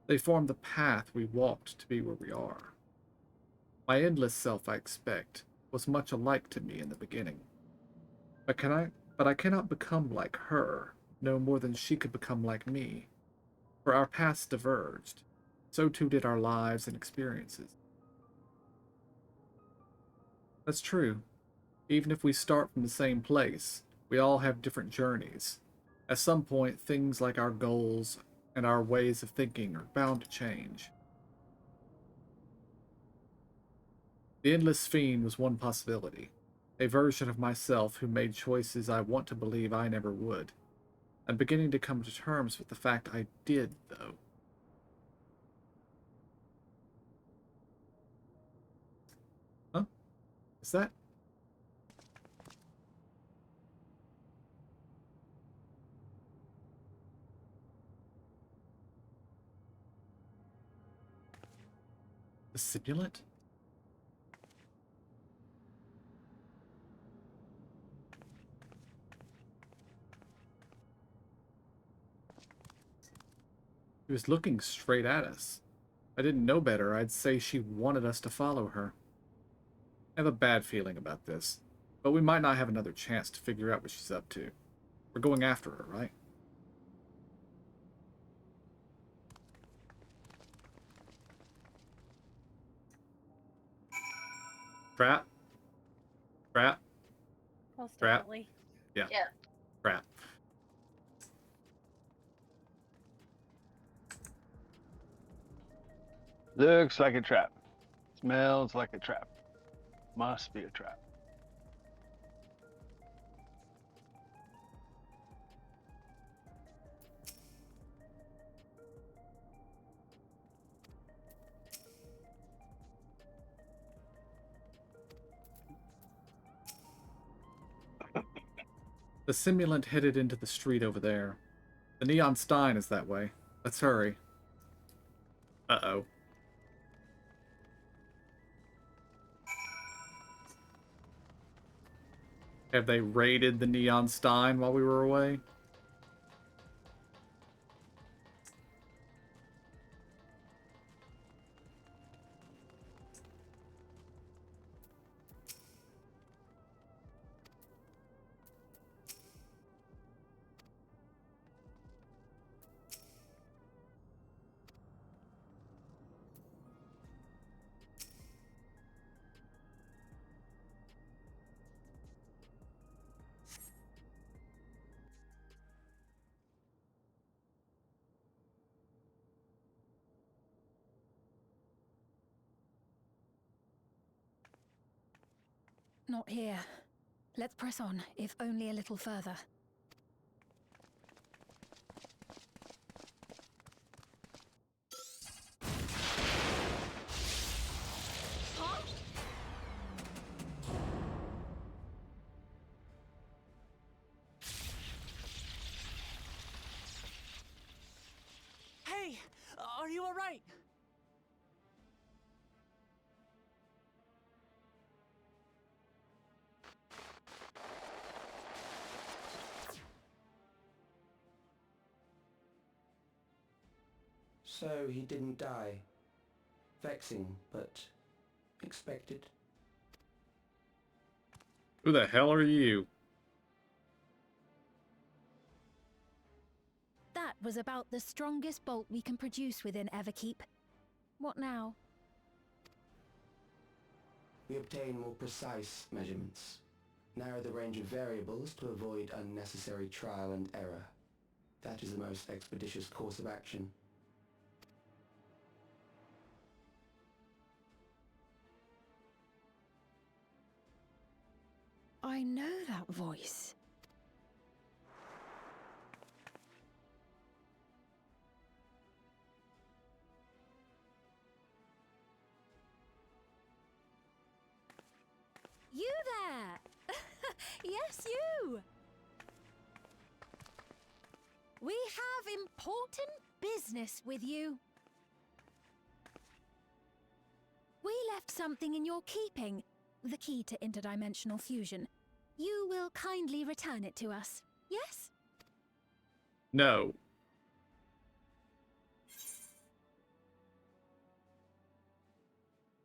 They form the path we walked to be where we are. My endless self, I expect, was much alike to me in the beginning. But I cannot become like her, no more than she could become like me. For our paths diverged. So too did our lives and experiences. That's true. Even if we start from the same place, we all have different journeys. At some point, things like our goals and our ways of thinking are bound to change. The Endless Fiend was one possibility, a version of myself who made choices I want to believe I never would. I'm beginning to come to terms with the fact I did, though. Huh? Is that? The simulant? She was looking straight at us. If I didn't know better, I'd say she wanted us to follow her. I have a bad feeling about this, but we might not have another chance to figure out what she's up to. We're going after her, right? Trap? Trap? Most Trap? definitely. Yeah. Yeah. Trap. Looks like a trap. Smells like a trap. Must be a trap. The simulant headed into the street over there. The Neon Stein is that way. Let's hurry. Uh-oh. Have they raided the Neon Stein while we were away? Not here. Let's press on, if only a little further. Hey! Are you alright? So he didn't die. Vexing, but expected. Who the hell are you? That was about the strongest bolt we can produce within Everkeep. What now? We obtain more precise measurements. Narrow the range of variables to avoid unnecessary trial and error. That is the most expeditious course of action. I know that voice. You there! Yes, you! We have important business with you. We left something in your keeping, the key to interdimensional fusion. You will kindly return it to us, yes? No.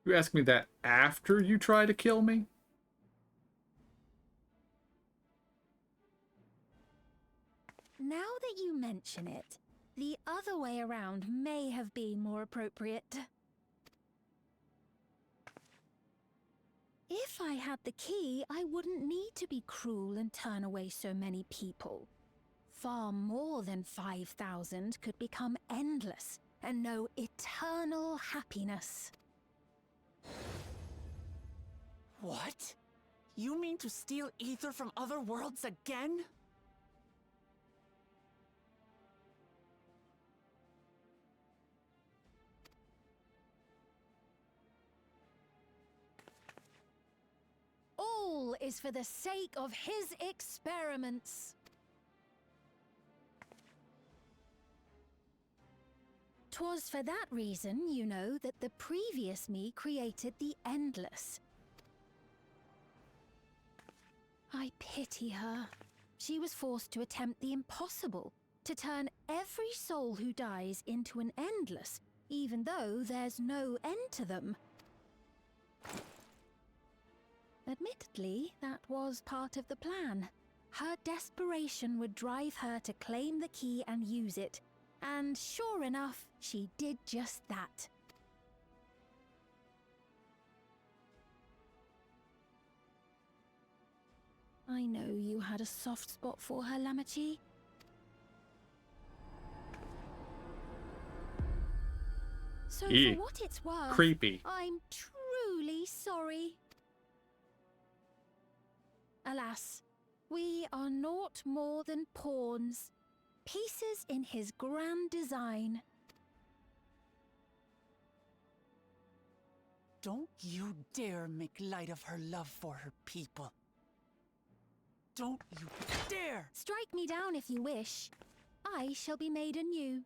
You ask me that after you try to kill me? Now that you mention it, the other way around may have been more appropriate. If I had the key, I wouldn't need to be cruel and turn away so many people. Far more than 5,000 could become endless and know eternal happiness. What? You mean to steal ether from other worlds again? All is for the sake of his experiments. 'Twas for that reason, you know, that the previous me created the Endless. I pity her. She was forced to attempt the impossible, to turn every soul who dies into an Endless, even though there's no end to them. Admittedly, that was part of the plan. Her desperation would drive her to claim the key and use it, and sure enough, she did just that. I know you had a soft spot for her, Lamachi. So Eek. for what it's worth, Creepy. I'm truly sorry. Alas, we are naught more than pawns, pieces in his grand design. Don't you dare make light of her love for her people. Don't you dare! Strike me down if you wish. I shall be made anew.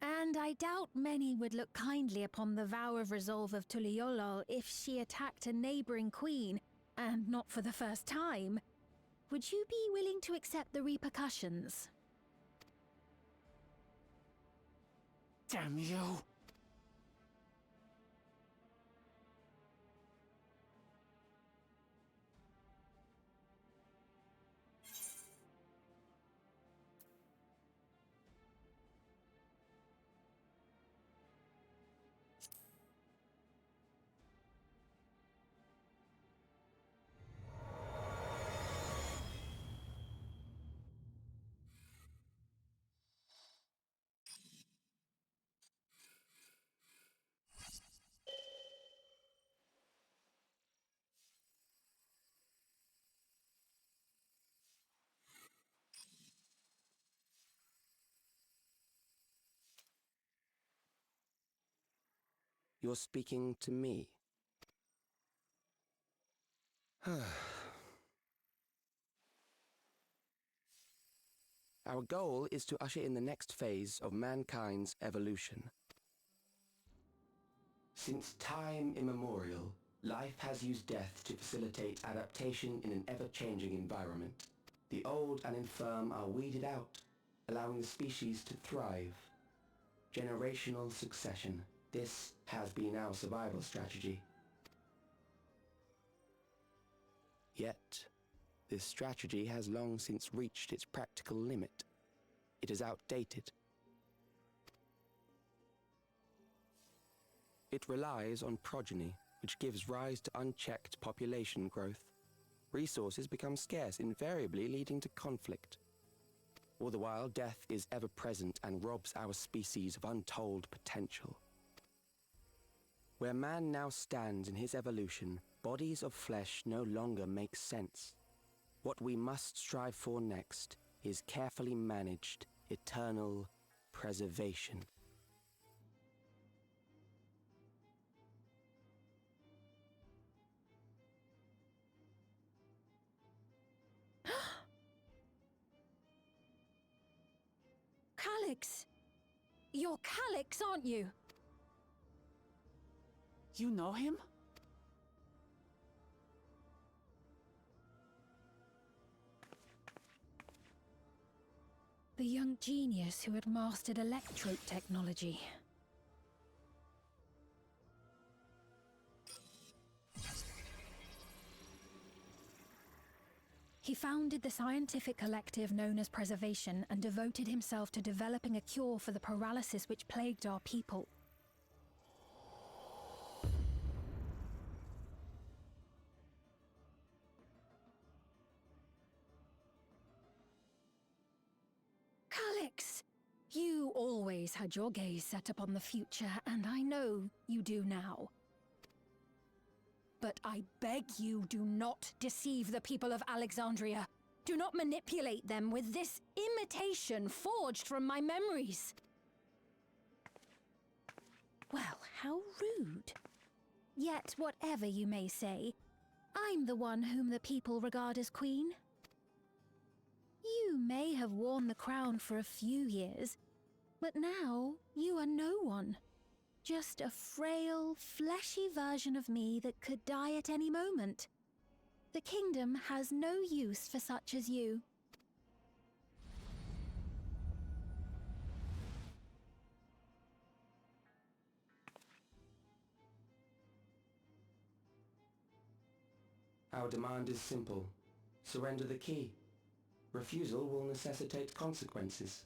And I doubt many would look kindly upon the vow of resolve of Tuliolol if she attacked a neighboring queen, and not for the first time. Would you be willing to accept the repercussions? Damn you! You're speaking to me. Our goal is to usher in the next phase of mankind's evolution. Since time immemorial, life has used death to facilitate adaptation in an ever-changing environment. The old and infirm are weeded out, allowing the species to thrive. Generational succession. This has been our survival strategy. Yet, this strategy has long since reached its practical limit. It is outdated. It relies on progeny, which gives rise to unchecked population growth. Resources become scarce, invariably leading to conflict. All the while, death is ever present and robs our species of untold potential. Where man now stands in his evolution, bodies of flesh no longer make sense. What we must strive for next is carefully managed, eternal preservation. Calyx! You're Calyx, aren't you? You know him? The young genius who had mastered electrope technology. He founded the scientific collective known as Preservation and devoted himself to developing a cure for the paralysis which plagued our people. Calyx! You always had your gaze set upon the future, and I know you do now. But I beg you, do not deceive the people of Alexandria. Do not manipulate them with this imitation forged from my memories. Well, how rude. Yet, whatever you may say, I'm the one whom the people regard as queen. You may have worn the crown for a few years, but now you are no one. Just a frail, fleshy version of me that could die at any moment. The kingdom has no use for such as you. Our demand is simple. Surrender the key. Refusal will necessitate consequences.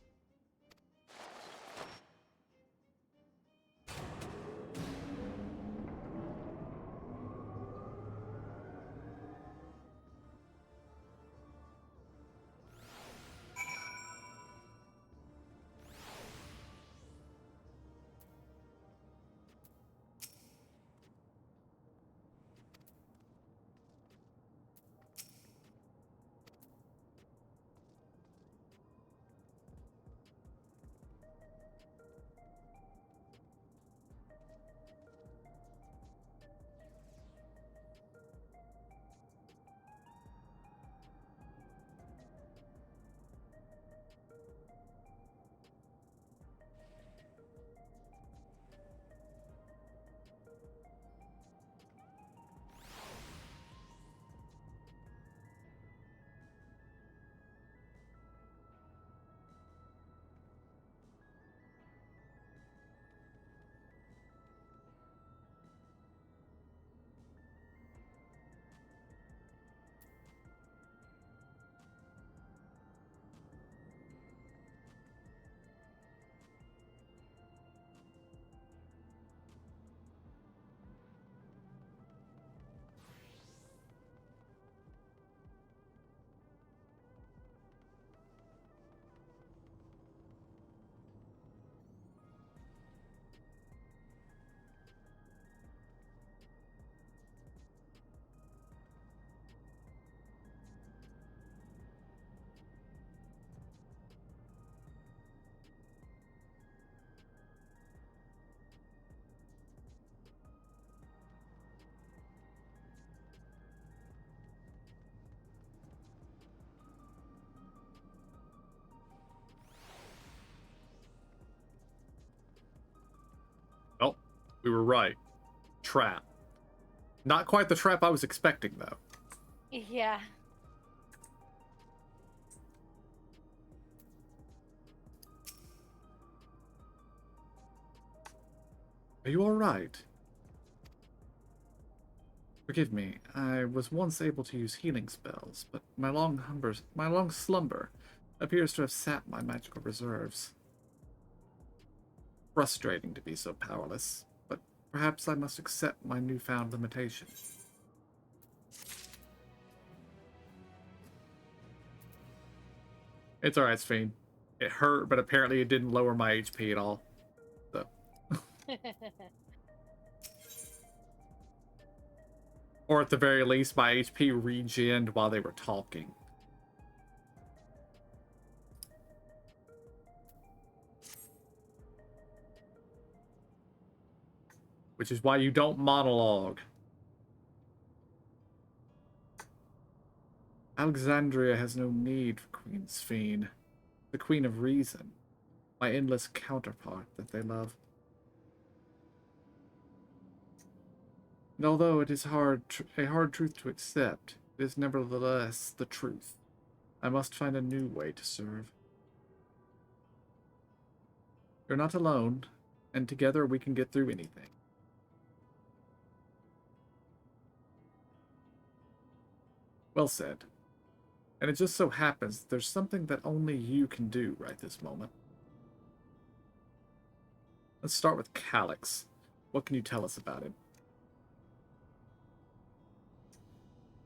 Well, we were right. Trap. Not quite the trap I was expecting, though. Yeah. Are you alright? Forgive me, I was once able to use healing spells, but my long slumber appears to have sapped my magical reserves. Frustrating to be so powerless, but perhaps I must accept my newfound limitation. It's alright, Sphene. It hurt, but apparently it didn't lower my HP at all. So. Or at the very least, my HP regened while they were talking. Which is why you don't monologue. Alexandria has no need for Queen Sphene, the Queen of Reason, my endless counterpart that they love. And although it is a hard truth to accept, it is nevertheless the truth. I must find a new way to serve. You're not alone, and together we can get through anything. Well said. And it just so happens that there's something that only you can do right this moment. Let's start with Calyx. What can you tell us about him?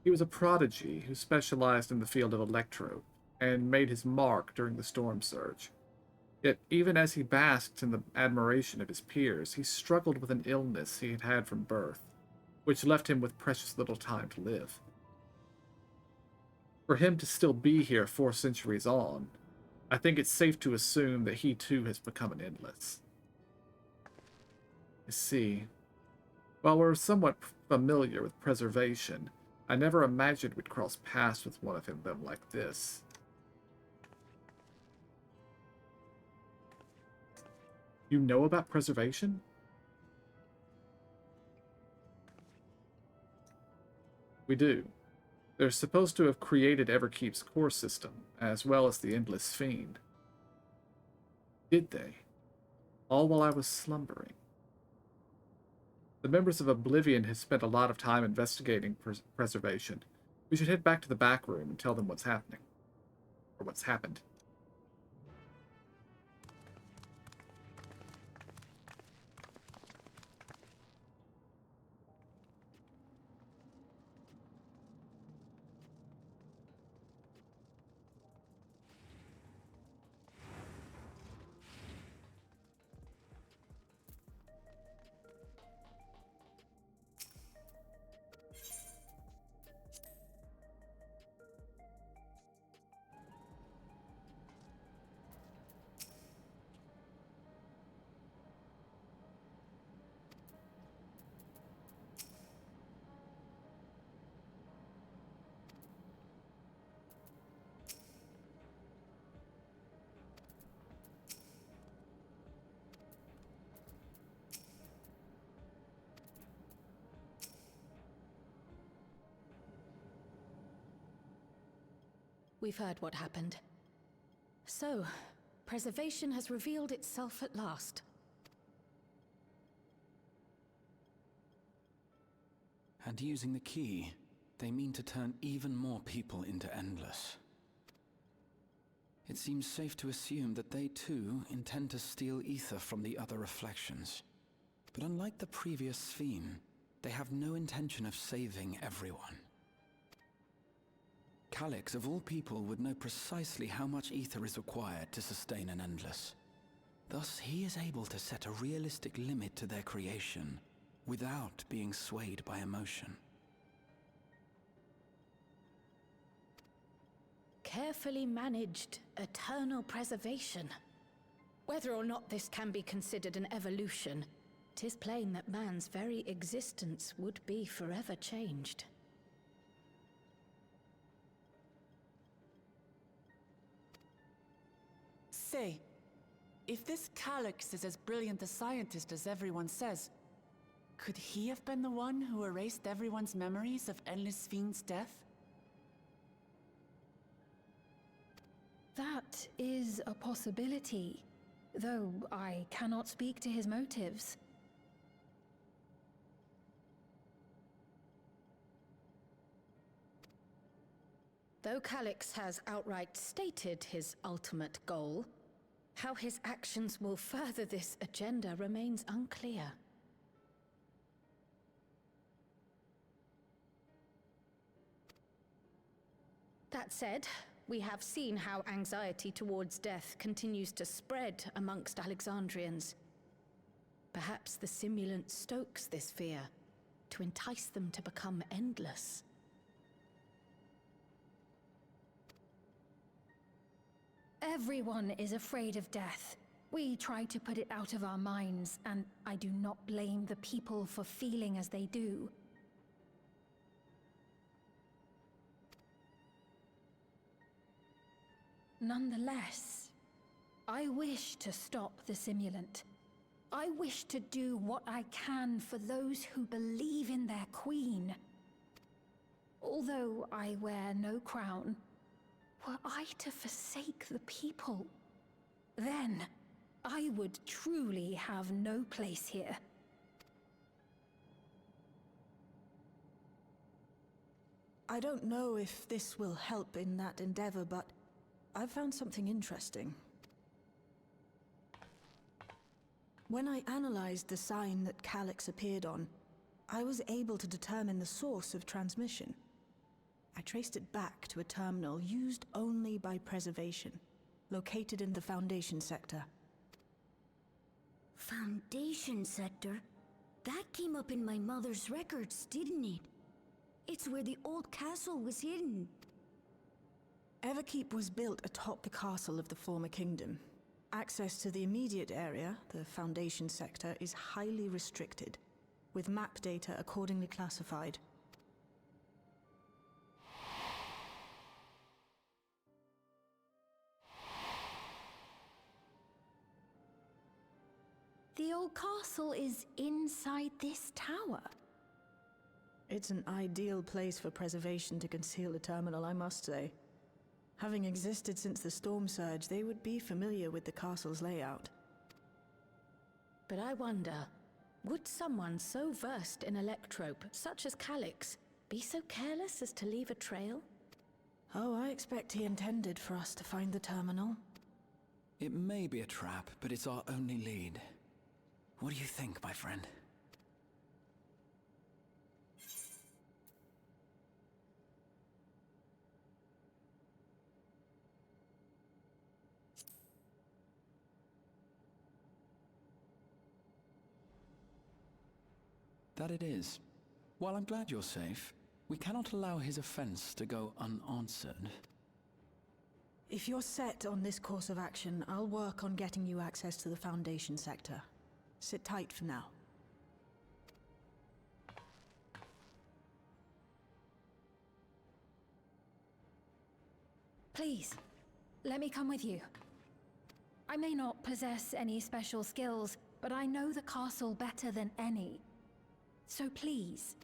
He was a prodigy who specialized in the field of electro, and made his mark during the Storm Surge. Yet, even as he basked in the admiration of his peers, he struggled with an illness he had had from birth, which left him with precious little time to live. For him to still be here 4 centuries on, I think it's safe to assume that he too has become an endless. I see. While we're somewhat familiar with preservation, I never imagined we'd cross paths with one of them like this. You know about preservation? We do. They're supposed to have created Everkeep's core system, as well as the Endless Fiend. Did they? All while I was slumbering. The members of Oblivion have spent a lot of time investigating preservation. We should head back to the back room and tell them what's happening. Or what's happened. We've heard what happened. So, preservation has revealed itself at last. And using the key, they mean to turn even more people into Endless. It seems safe to assume that they too intend to steal ether from the other reflections. But unlike the previous Sphene, they have no intention of saving everyone. Calyx, of all people, would know precisely how much ether is required to sustain an Endless. Thus, he is able to set a realistic limit to their creation, without being swayed by emotion. Carefully managed, eternal preservation. Whether or not this can be considered an evolution, 'tis plain that man's very existence would be forever changed. Say, if this Calyx is as brilliant a scientist as everyone says, could he have been the one who erased everyone's memories of Endless Fiend's death? That is a possibility, though I cannot speak to his motives. Though Calix has outright stated his ultimate goal, how his actions will further this agenda remains unclear. That said, we have seen how anxiety towards death continues to spread amongst Alexandrians. Perhaps the simulant stokes this fear to entice them to become endless. Everyone is afraid of death. We try to put it out of our minds, and I do not blame the people for feeling as they do. Nonetheless, I wish to stop the simulant. I wish to do what I can for those who believe in their queen. Although I wear no crown, were I to forsake the people, then I would truly have no place here. I don't know if this will help in that endeavor, but I've found something interesting. When I analyzed the sign that Calix appeared on, I was able to determine the source of transmission. I traced it back to a terminal used only by Preservation, located in the Foundation sector. Foundation sector? That came up in my mother's records, didn't it? It's where the old castle was hidden. Everkeep was built atop the castle of the former kingdom. Access to the immediate area, the Foundation sector, is highly restricted, with map data accordingly classified. The old castle is inside this tower. It's an ideal place for Preservation to conceal a terminal, I must say. Having existed since the Storm Surge, they would be familiar with the castle's layout. But I wonder, would someone so versed in electrope, such as Calix, be so careless as to leave a trail? Oh, I expect he intended for us to find the terminal. It may be a trap, but it's our only lead. What do you think, my friend? That it is. While I'm glad you're safe, we cannot allow his offense to go unanswered. If you're set on this course of action, I'll work on getting you access to the Foundation sector. Sit tight for now. Please, let me come with you. I may not possess any special skills, but I know the castle better than any. So please.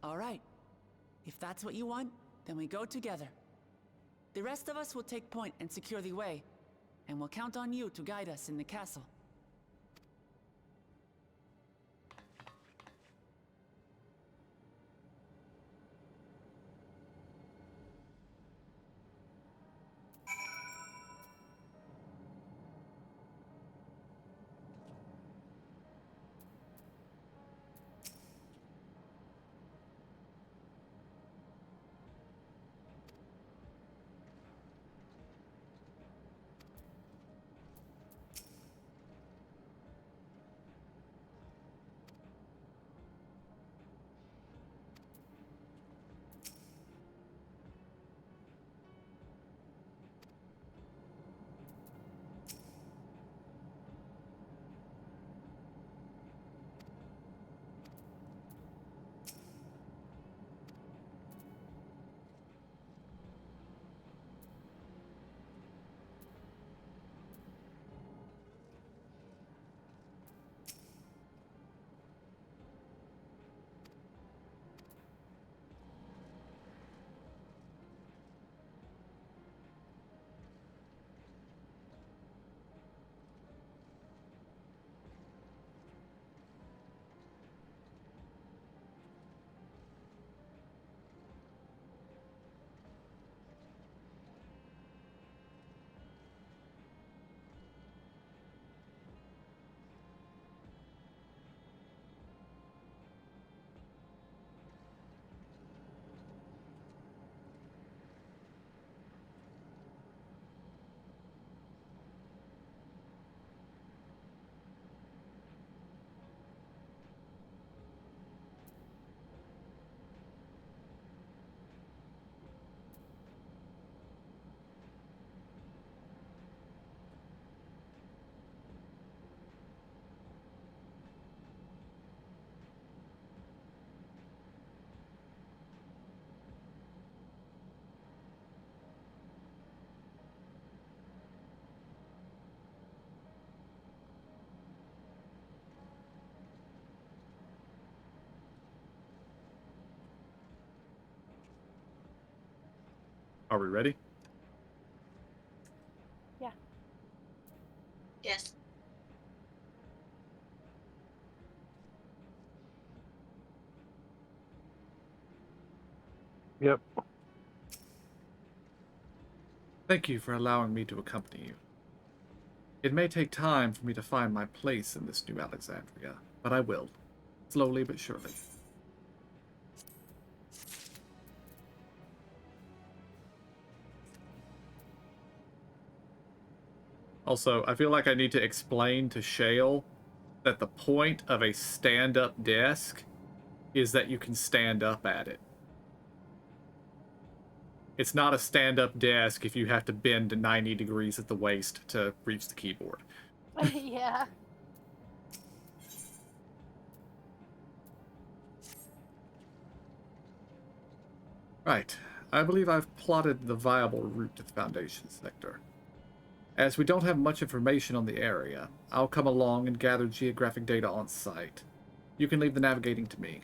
All right. If that's what you want, then we go together. The rest of us will take point and secure the way, and we'll count on you to guide us in the castle. Are we ready? Yeah. Yes. Yep. Thank you for allowing me to accompany you. It may take time for me to find my place in this new Alexandria, but I will. Slowly but surely. Also, I feel like I need to explain to Shale that the point of a stand-up desk is that you can stand up at it. It's not a stand-up desk if you have to bend to 90 degrees at the waist to reach the keyboard. Yeah. Right. I believe I've plotted the viable route to the Foundation sector. As we don't have much information on the area, I'll come along and gather geographic data on site. You can leave the navigating to me.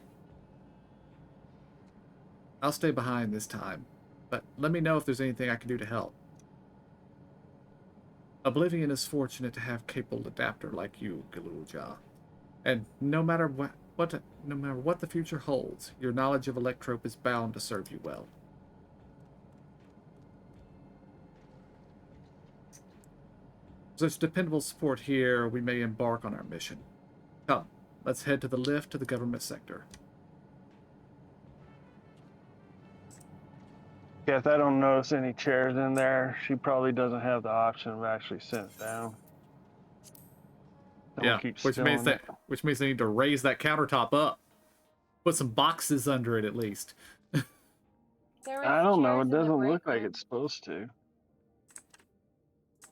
I'll stay behind this time, but let me know if there's anything I can do to help. Oblivion is fortunate to have capable adapter like you, Galulja. And no matter what the future holds, your knowledge of Electrope is bound to serve you well. With such dependable support here, we may embark on our mission. Come, let's head to the lift to the government sector. Yeah, if I don't notice any chairs in there, she probably doesn't have the option of actually sitting down. Someone keeps which means spilling they need to raise that countertop up. Put some boxes under it at least. I don't know. It doesn't look like it's supposed to.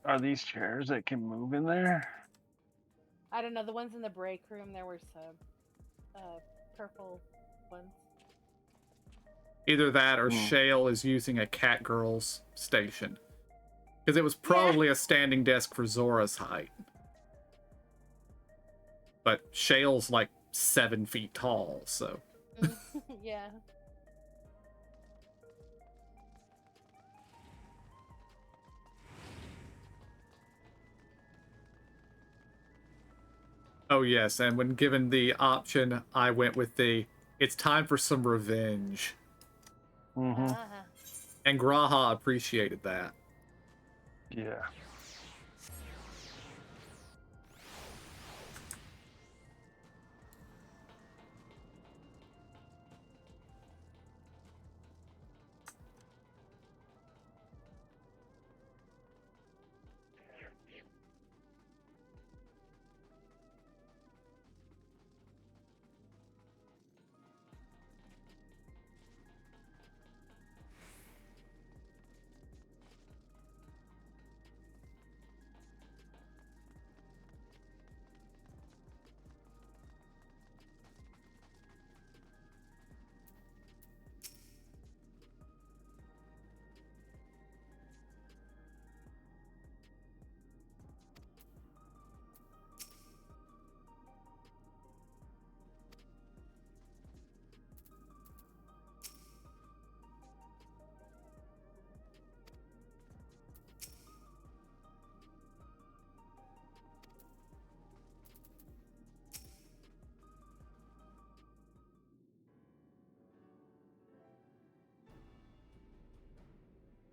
Are these chairs that can move in there? I don't know. The ones in the break room, there were some purple ones. Either that or Shale is using a Catgirl's station. Because it was probably a standing desk for Zora's height. But Shale's like 7 feet tall, so. Yeah. Oh yes, and when given the option, I went with the, it's time for some revenge. Mm-hmm. And Graha appreciated that. Yeah.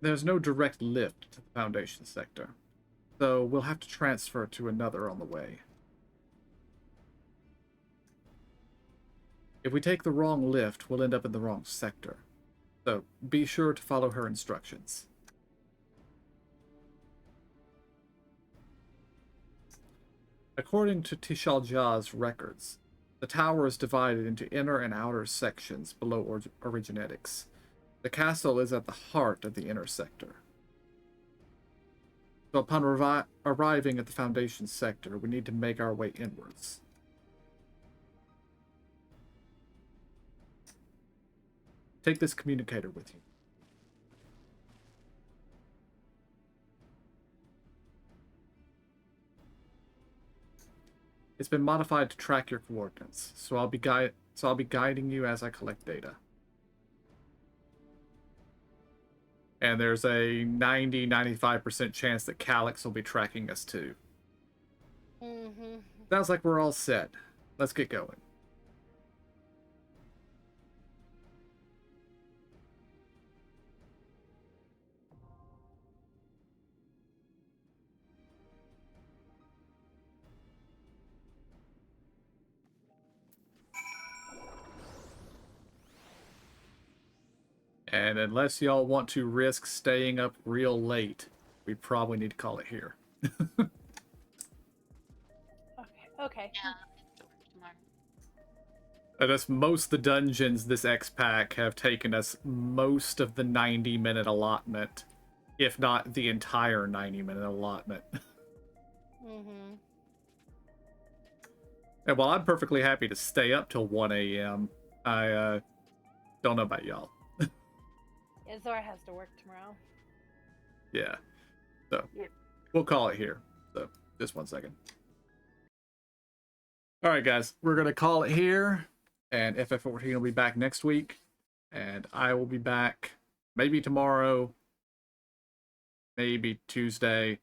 There's no direct lift to the Foundation sector, so we'll have to transfer to another on the way. If we take the wrong lift, we'll end up in the wrong sector, so be sure to follow her instructions. According to Tishal Jah's records, the tower is divided into inner and outer sections below Originetics. The castle is at the heart of the inner sector. So upon arriving at the Foundation sector, we need to make our way inwards. Take this communicator with you. It's been modified to track your coordinates, so I'll be guiding you as I collect data. And there's a 90-95% chance that Calyx will be tracking us too. Mm-hmm. Sounds like we're all set. Let's get going. And unless y'all want to risk staying up real late, we probably need to call it here. Okay. Yeah, it's over tomorrow. And that's most of the dungeons this X pack have taken us most of the 90-minute allotment, if not the entire 90-minute allotment. Mm-hmm. And while I'm perfectly happy to stay up till 1 a.m., I don't know about y'all. Yeah, Zora has to work tomorrow. Yeah. So, we'll call it here. So, just 1 second. Alright, guys. We're going to call it here. And FF14 will be back next week. And I will be back maybe tomorrow, maybe Tuesday.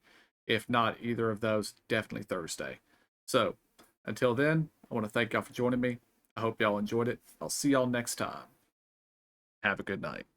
If not either of those, definitely Thursday. So, until then, I want to thank y'all for joining me. I hope y'all enjoyed it. I'll see y'all next time. Have a good night.